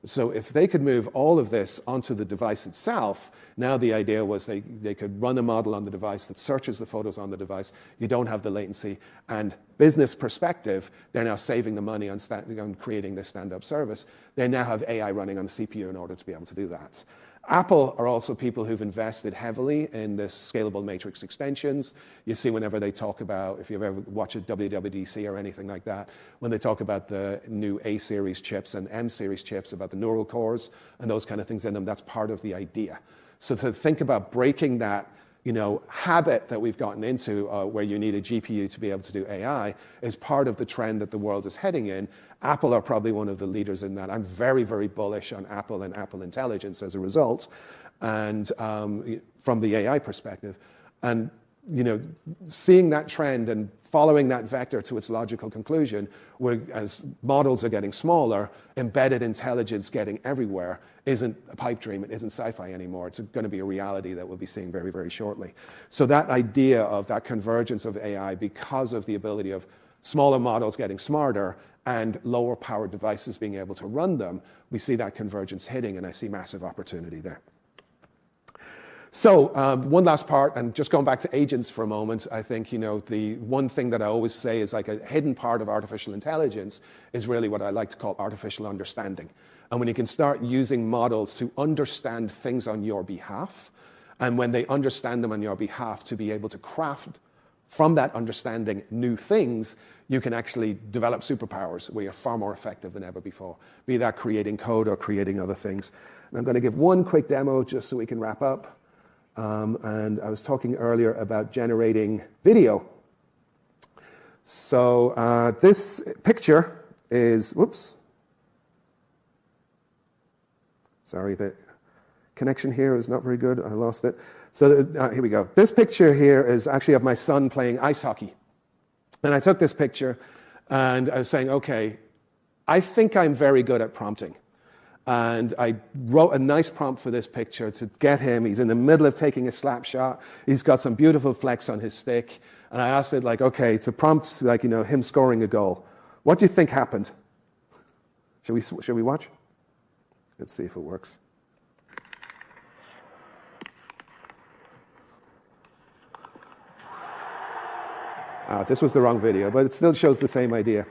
So if they could move all of this onto the device itself, now the idea was they could run a model on the device that searches the photos on the device. You don't have the latency. And business perspective, they're now saving the money on creating this stand-up service. They now have AI running on the CPU in order to be able to do that. Apple are also people who've invested heavily in the scalable matrix extensions. You see whenever they talk about, if you've ever watched a WWDC or anything like that, when they talk about the new A-series chips and M-series chips, about the neural cores and those kind of things in them, that's part of the idea. So to think about breaking that habit that we've gotten into where you need a GPU to be able to do AI is part of the trend that the world is heading in. Apple are probably one of the leaders in that. I'm very, very bullish on Apple and Apple Intelligence as a result, and from the AI perspective. And seeing that trend and following that vector to its logical conclusion, where as models are getting smaller, embedded intelligence getting everywhere isn't a pipe dream, it isn't sci-fi anymore. It's going to be a reality that we'll be seeing very, very shortly. So that idea of that convergence of AI, because of the ability of smaller models getting smarter and lower powered devices being able to run them, we see that convergence hitting, and I see massive opportunity there. So one last part, and just going back to agents for a moment, I think, the one thing that I always say is like a hidden part of artificial intelligence is really what I like to call artificial understanding. And when you can start using models to understand things on your behalf, and when they understand them on your behalf, to be able to craft from that understanding new things, you can actually develop superpowers where you're far more effective than ever before, be that creating code or creating other things. And I'm going to give one quick demo just so we can wrap up. And I was talking earlier about generating video. So this picture is, whoops. Sorry, the connection here is not very good. I lost it. So here we go. This picture here is actually of my son playing ice hockey. And I took this picture, and I was saying, okay, I think I'm very good at prompting. And I wrote a nice prompt for this picture to get him. He's in the middle of taking a slap shot. He's got some beautiful flex on his stick. And I asked it, like, okay, to prompt, like, you know, him scoring a goal. What do you think happened? Shall we watch? Let's see if it works. This was the wrong video, but it still shows the same idea.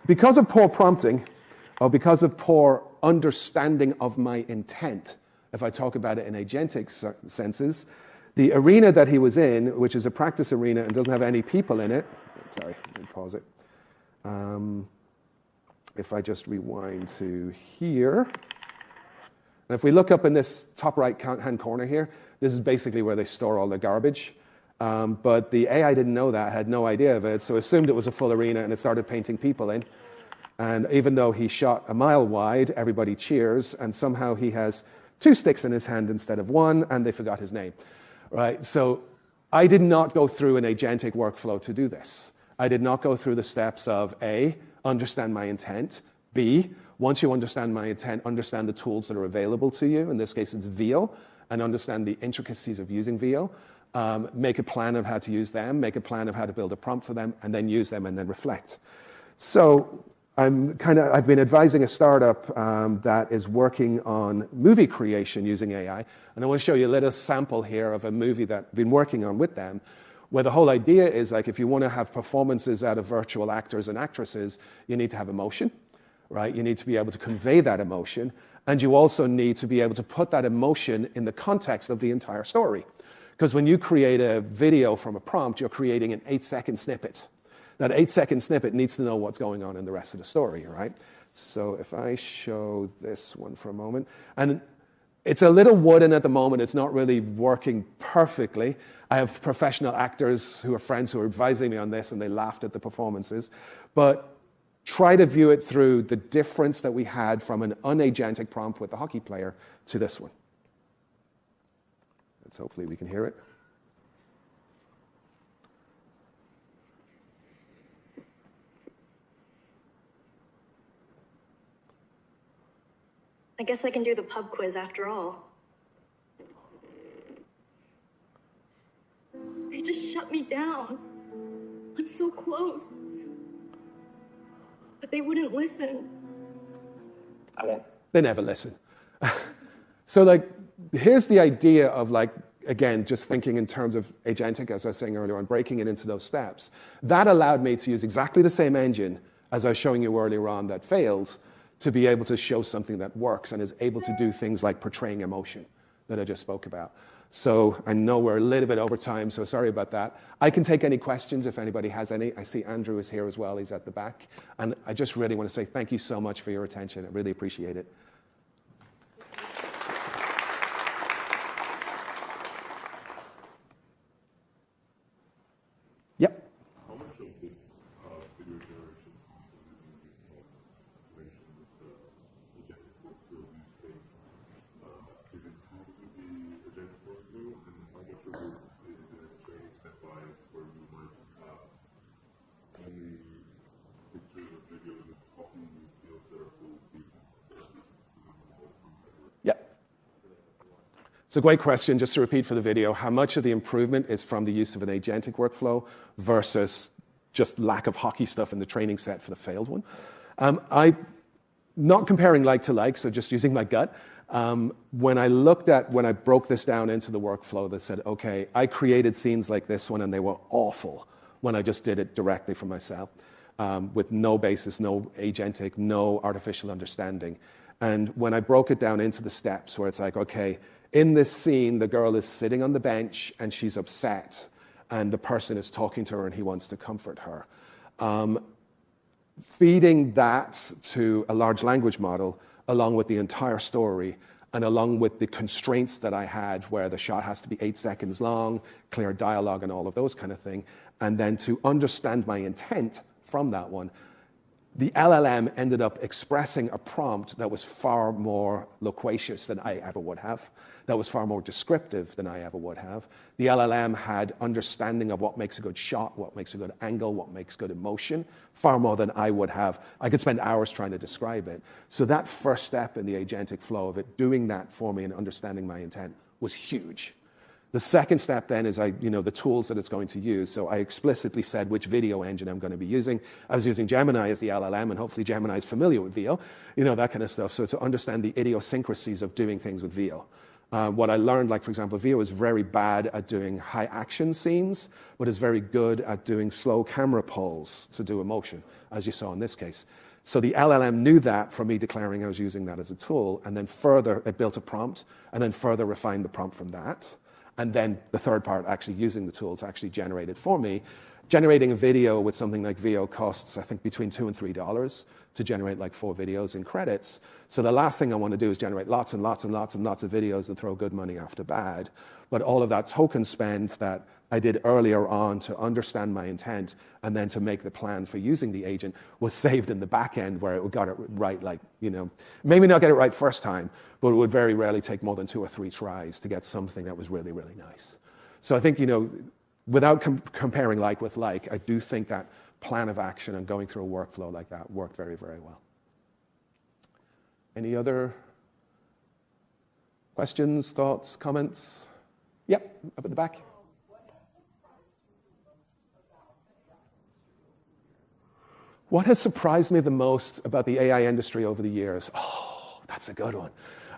Because of poor prompting, or because of poor understanding of my intent, if I talk about it in agentic senses, the arena that he was in, which is a practice arena and doesn't have any people in it, sorry, let me pause it. If I just rewind to here, and if we look up in this top right-hand corner here, this is basically where they store all the garbage. But the AI didn't know that, had no idea of it, so assumed it was a full arena and it started painting people in. And even though he shot a mile wide, everybody cheers, and somehow he has 2 sticks in his hand instead of 1, and they forgot his name. Right? So I did not go through an agentic workflow to do this. I did not go through the steps of A, understand my intent, B, once you understand my intent, understand the tools that are available to you. In this case, it's VEO, and understand the intricacies of using VEO. Make a plan of how to use them, make a plan of how to build a prompt for them, and then use them and then reflect. So I've been advising a startup that is working on movie creation using AI, and I want to show you a little sample here of a movie that I've been working on with them, where the whole idea is, like, if you want to have performances out of virtual actors and actresses, you need to have emotion, right? You need to be able to convey that emotion, and you also need to be able to put that emotion in the context of the entire story. Because when you create a video from a prompt, you're creating an 8-second snippet. That 8-second snippet needs to know what's going on in the rest of the story, right? So if I show this one for a moment, and it's a little wooden at the moment, it's not really working perfectly. I have professional actors who are friends who are advising me on this, and they laughed at the performances. But try to view it through the difference that we had from an unagentic prompt with the hockey player to this one. Let's hopefully we can hear it. I guess I can do the pub quiz after all. They just shut me down. I'm so close. But they wouldn't listen. They never listen. So, like, here's the idea of, like, again, just thinking in terms of agentic, as I was saying earlier on, breaking it into those steps. That allowed me to use exactly the same engine as I was showing you earlier on that failed, to be able to show something that works and is able to do things like portraying emotion that I just spoke about. So I know we're a little bit over time, so sorry about that. I can take any questions if anybody has any. I see Andrew is here as well. He's at the back. And I just really want to say thank you so much for your attention. I really appreciate it. Yep. How much of this video generation information with the agentic workflow do you think is improved with the agentic workflow, and how much of it is in a training set bias where you might just have only pictures or videos of coffee fields that are full of people? Yep. It's a great question. Just to repeat for the video, how much of the improvement is from the use of an agentic workflow versus just lack of hockey stuff in the training set for the failed one? I'm not comparing like to like, so just using my gut. When I broke this down into the workflow, they said, okay, I created scenes like this one, and they were awful when I just did it directly for myself, with no basis, no agentic, no artificial understanding. And when I broke it down into the steps, where it's like, okay, in this scene, the girl is sitting on the bench and she's upset, and the person is talking to her and he wants to comfort her. Feeding that to a large language model, along with the entire story, and along with the constraints that I had, where the shot has to be 8 seconds long, clear dialogue and all of those kind of things, and then to understand my intent from that one, the LLM ended up expressing a prompt that was far more loquacious than I ever would have, that was far more descriptive than I ever would have. The LLM had understanding of what makes a good shot, what makes a good angle, what makes good emotion, far more than I would have. I could spend hours trying to describe it. So that first step in the agentic flow of it, doing that for me and understanding my intent, was huge. The second step then is the tools that it's going to use. So I explicitly said which video engine I'm going to be using. I was using Gemini as the LLM, and hopefully Gemini is familiar with VO, that kind of stuff. So to understand the idiosyncrasies of doing things with VO. What I learned, like for example, VO is very bad at doing high action scenes, but is very good at doing slow camera pulls to do emotion, as you saw in this case. So the LLM knew that from me declaring I was using that as a tool, and then further it built a prompt, and then further refined the prompt from that. And then the third part, actually using the tool to actually generate it for me. Generating a video with something like VO costs, I think, between $2 and $3 to generate like 4 videos in credits. So the last thing I want to do is generate lots and lots and lots and lots of videos and throw good money after bad. But all of that token spend that I did earlier on to understand my intent and then to make the plan for using the agent was saved in the back end where it got it right, maybe not get it right first time, but it would very rarely take more than 2 or 3 tries to get something that was really, really nice. So I think, without comparing like with like, I do think that plan of action and going through a workflow like that worked very, very well. Any other questions, thoughts, comments? Yep, up at the back. What has surprised me the most about the AI industry over the years? Oh, that's a good one.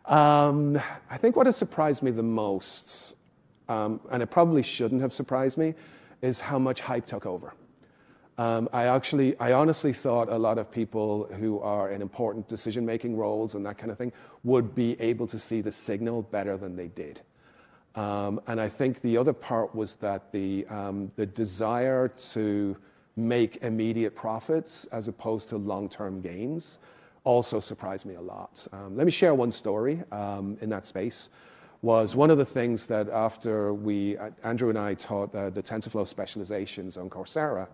I think what has surprised me the most, and it probably shouldn't have surprised me, is how much hype took over. I honestly thought a lot of people who are in important decision-making roles and that kind of thing would be able to see the signal better than they did. And I think the other part was that the desire to make immediate profits as opposed to long-term gains also surprised me a lot. Let me share one story in that space. Was one of the things that after Andrew and I taught the TensorFlow specializations on Coursera,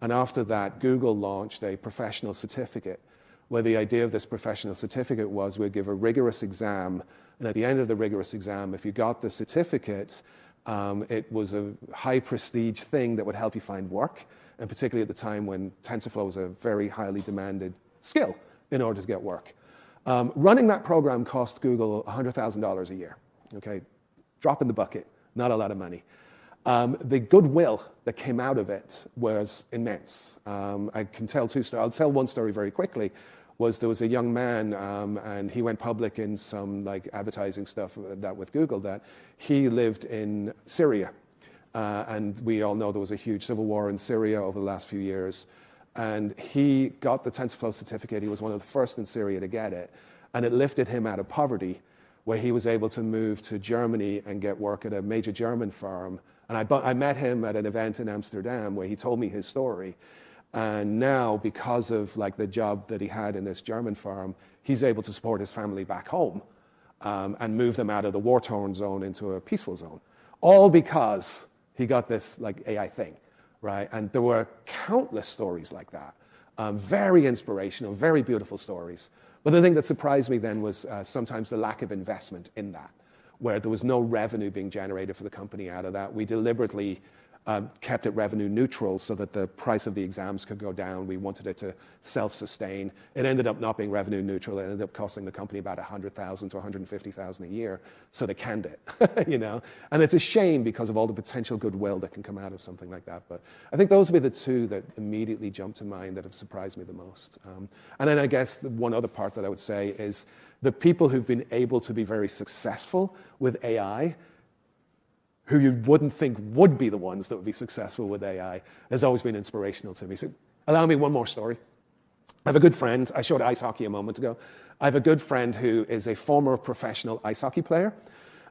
and after that, Google launched a professional certificate, where the idea of this professional certificate was we'd give a rigorous exam, and at the end of the rigorous exam, if you got the certificate, it was a high prestige thing that would help you find work, and particularly at the time when TensorFlow was a very highly demanded skill in order to get work. Running that program cost Google $100,000 a year. Okay, drop in the bucket, not a lot of money. The goodwill that came out of it was immense. I can tell 2 stories. I'll tell one story very quickly. There was a young man, and he went public in some advertising stuff that with Google, that he lived in Syria. And we all know there was a huge civil war in Syria over the last few years. And he got the TensorFlow certificate. He was one of the first in Syria to get it. And it lifted him out of poverty, where he was able to move to Germany and get work at a major German firm. And I met him at an event in Amsterdam where he told me his story. And now, because of the job that he had in this German firm, he's able to support his family back home and move them out of the war-torn zone into a peaceful zone. All because he got this AI thing, right? And there were countless stories like that. Very inspirational, very beautiful stories. But the thing that surprised me then was sometimes the lack of investment in that, where there was no revenue being generated for the company out of that. We deliberately kept it revenue neutral so that the price of the exams could go down. We wanted it to self-sustain. It ended up not being revenue neutral. It ended up costing the company about $100,000 to $150,000 a year, so they canned it, And it's a shame because of all the potential goodwill that can come out of something like that. But I think those would be the 2 that immediately jump to mind that have surprised me the most. And then I guess the one other part that I would say is the people who've been able to be very successful with AI, who you wouldn't think would be the ones that would be successful with AI, has always been inspirational to me. So allow me one more story. I have a good friend. I showed ice hockey a moment ago. I have a good friend who is a former professional ice hockey player.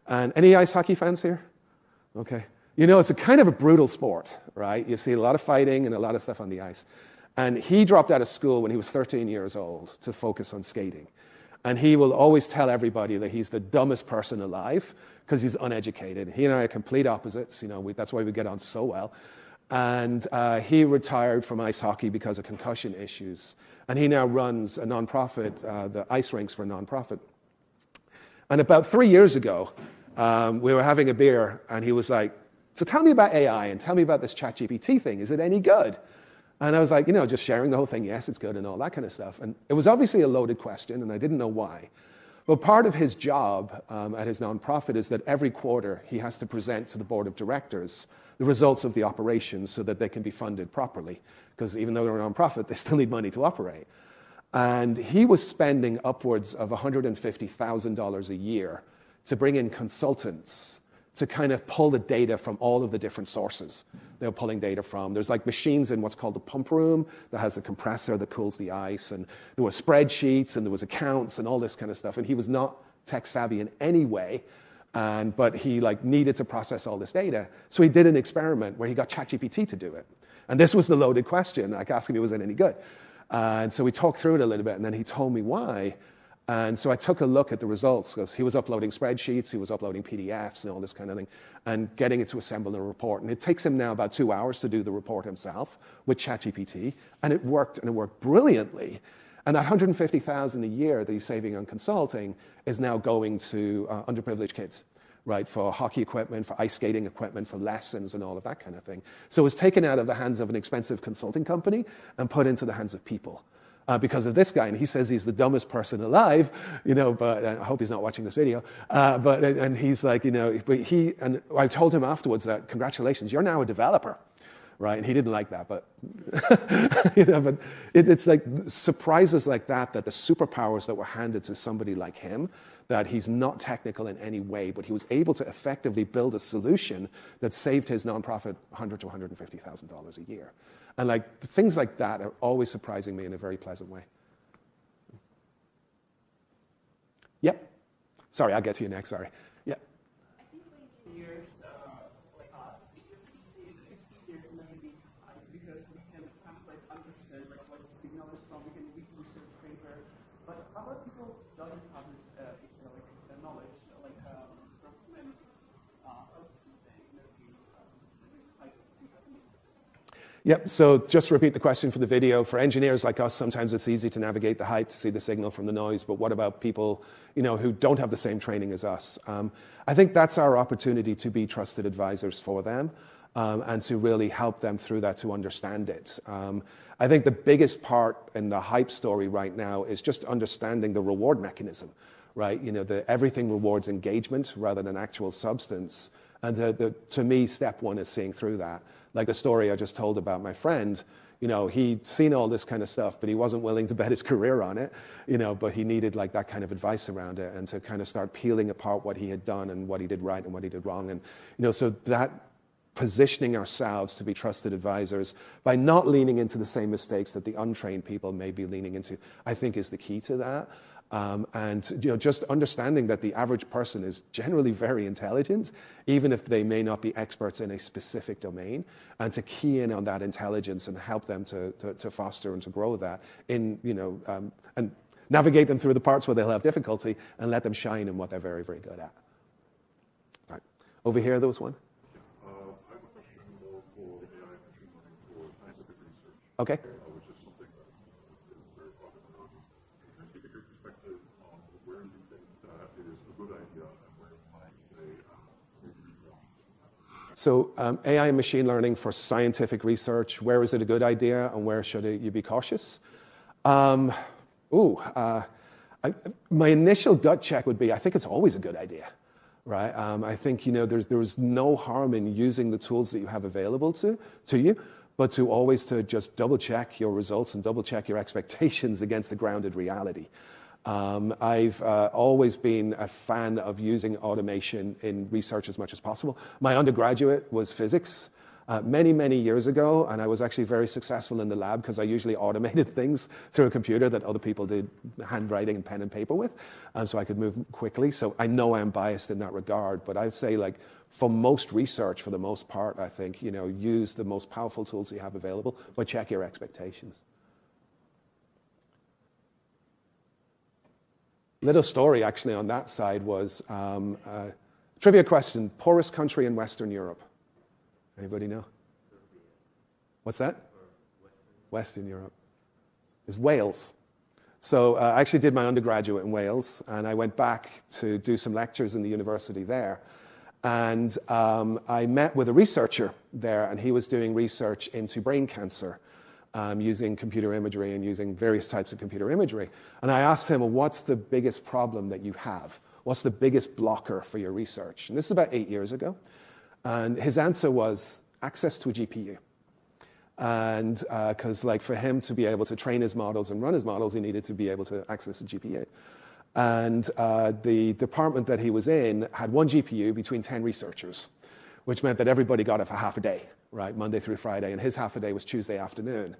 And any ice hockey fans here? Okay. It's a kind of a brutal sport, right? You see a lot of fighting and a lot of stuff on the ice. And he dropped out of school when he was 13 years old to focus on skating. And he will always tell everybody that he's the dumbest person alive because he's uneducated. He and I are complete opposites. That's why we get on so well. And he retired from ice hockey because of concussion issues. And he now runs a nonprofit, the ice rinks for a nonprofit. And about 3 years ago, we were having a beer, and he was like, so tell me about AI and tell me about this ChatGPT thing. Is it any good? And I was like, just sharing the whole thing. Yes, it's good and all that kind of stuff. And it was obviously a loaded question, and I didn't know why. But part of his job at his nonprofit is that every quarter he has to present to the board of directors the results of the operations so that they can be funded properly. Because even though they're a nonprofit, they still need money to operate. And he was spending upwards of $150,000 a year to bring in consultants to kind of pull the data from all of the different sources they were pulling data from. There's like machines in what's called the pump room that has a compressor that cools the ice, and there were spreadsheets and there was accounts and all this kind of stuff. And he was not tech savvy in any way, but he needed to process all this data. So he did an experiment where he got ChatGPT to do it. And this was the loaded question, asking me, was it any good? And so we talked through it a little bit, and then he told me why. And so I took a look at the results, because he was uploading spreadsheets, he was uploading PDFs and all this kind of thing, and getting it to assemble a report. And it takes him now about 2 hours to do the report himself with ChatGPT, and it worked brilliantly. And that $150,000 a year that he's saving on consulting is now going to underprivileged kids, right, for hockey equipment, for ice skating equipment, for lessons and all of that kind of thing. So it was taken out of the hands of an expensive consulting company and put into the hands of people. Because of this guy, and he says he's the dumbest person alive, but I hope he's not watching this video. And he's like, and I told him afterwards that, congratulations, you're now a developer, right? And he didn't like that, but, but it's like surprises like that the superpowers that were handed to somebody like him, that he's not technical in any way, but he was able to effectively build a solution that saved his nonprofit $100,000 to $150,000 a year. And things like that are always surprising me in a very pleasant way. Yep. Sorry, I'll get to you next. Sorry. Yeah. I think for engineers like us, it's easier to navigate because we can kind of understand what the signal is from. We can read research paper. But other people doesn't have this knowledge from humanities. How do you say navigate this type of thing? Yep, so just to repeat the question for the video, for engineers like us, sometimes it's easy to navigate the hype, to see the signal from the noise, but what about people who don't have the same training as us? I think that's our opportunity to be trusted advisors for them and to really help them through that, to understand it. I think the biggest part in the hype story right now is just understanding the reward mechanism, right? Everything rewards engagement rather than actual substance. And to me, step one is seeing through that. Like the story I just told about my friend, he'd seen all this kind of stuff, but he wasn't willing to bet his career on it, but he needed that kind of advice around it, and to kind of start peeling apart what he had done and what he did right and what he did wrong. And, so that positioning ourselves to be trusted advisors by not leaning into the same mistakes that the untrained people may be leaning into, I think is the key to that. And just understanding that the average person is generally very intelligent, even if they may not be experts in a specific domain, and to key in on that intelligence and help them to foster and to grow that in, and navigate them through the parts where they'll have difficulty and let them shine in what they're very, very good at. All right. Over here, there was one. I have a question more for AI and machine learning for scientific research. Okay. Which is something that is very popular. Can I take your perspective on where you think that is a good idea and where you might say maybe wrong? So AI and machine learning for scientific research, where is it a good idea and where should you be cautious? My initial gut check would be, I think it's always a good idea, right? I think, there's no harm in using the tools that you have available to you, but to always to just double check your results and double check your expectations against the grounded reality. I've always been a fan of using automation in research as much as possible. My undergraduate was physics many, many years ago, and I was actually very successful in the lab because I usually automated things through a computer that other people did handwriting and pen and paper with, so I could move quickly. So I know I'm biased in that regard, but I'd say for most research, for the most part, I think, use the most powerful tools you have available, but check your expectations. Little story actually on that side was trivia question: poorest country in Western Europe. Anybody know? What's that? Western Europe. Is Wales. So I actually did my undergraduate in Wales, and I went back to do some lectures in the university there. And I met with a researcher there, and he was doing research into brain cancer using computer imagery and using various types of computer imagery. And I asked him, well, what's the biggest problem that you have? What's the biggest blocker for your research? And this is about 8 years ago. And his answer was access to a GPU. And because like for him to be able to train his models and run his models, he needed to be able to access a GPU. And the department that he was in had one GPU between 10 researchers, which meant that everybody got it for half a day, right, Monday through Friday, and his half a day was Tuesday afternoon.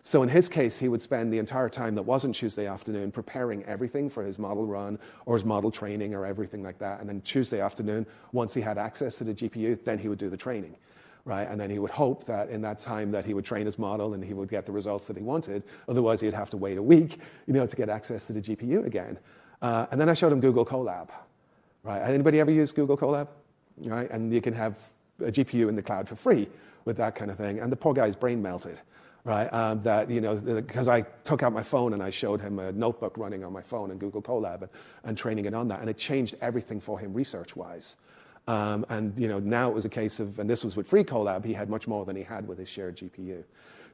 So in his case, he would spend the entire time that wasn't Tuesday afternoon preparing everything for his model run or his model training or everything like that. And then Tuesday afternoon, once he had access to the GPU, then he would do the training, right? And then he would hope that in that time that he would train his model and he would get the results that he wanted. Otherwise, he'd have to wait a week, to get access to the GPU again. And then I showed him Google Colab, right? Anybody ever use Google Colab? Right? And you can have a GPU in the cloud for free with that kind of thing. And the poor guy's brain melted, right? Because I took out my phone and I showed him a notebook running on my phone in Google Colab and training it on that. And it changed everything for him research-wise. Now it was a case of, and this was with free Colab, he had much more than he had with his shared GPU.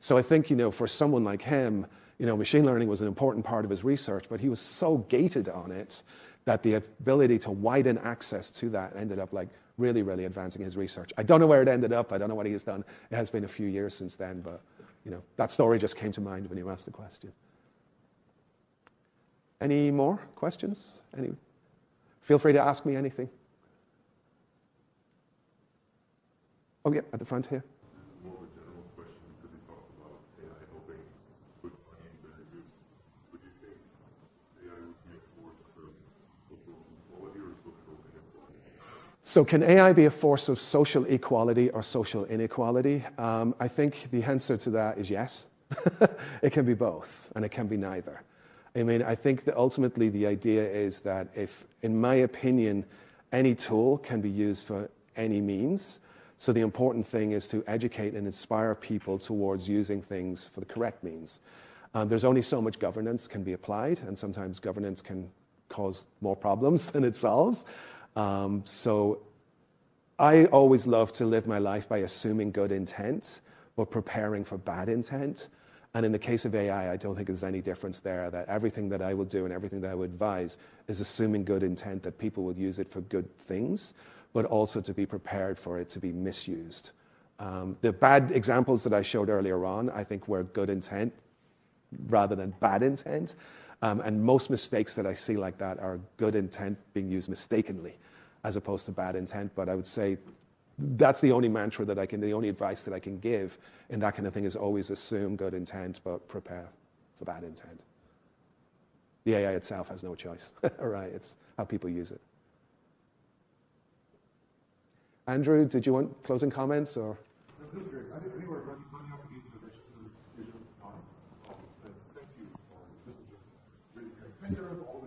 So I think, for someone like him, machine learning was an important part of his research, but he was so gated on it that the ability to widen access to that ended up like really, really advancing his research. I don't know where it ended up. I don't know what he has done. It has been a few years since then, but that story just came to mind when you asked the question. Any more questions? Feel free to ask me anything. Oh, yeah, at the front here. This is more of a general question because you talked about AI helping with uneven reviews. Would you think AI would be a force of social equality or social inequality? So can AI be a force of social equality or social inequality? I think the answer to that is yes. It can be both, and it can be neither. I think that ultimately the idea is that if, in my opinion, any tool can be used for any means, so the important thing is to educate and inspire people towards using things for the correct means. There's only so much governance can be applied, and sometimes governance can cause more problems than it solves. So I always love to live my life by assuming good intent, but preparing for bad intent. And in the case of AI, I don't think there's any difference there, that everything that I will do and everything that I would advise is assuming good intent, that people will use it for good things, but also to be prepared for it to be misused. The bad examples that I showed earlier on, I think were good intent rather than bad intent. And most mistakes that I see like that are good intent being used mistakenly as opposed to bad intent. But I would say that's the only mantra that the only advice that I can give in that kind of thing is always assume good intent, but prepare for bad intent. The AI itself has no choice, right? It's how people use it. Andrew, did you want closing comments or? This is great. I think we're running up against the schedule of time. Thank you. This is really great. Thanks everyone for all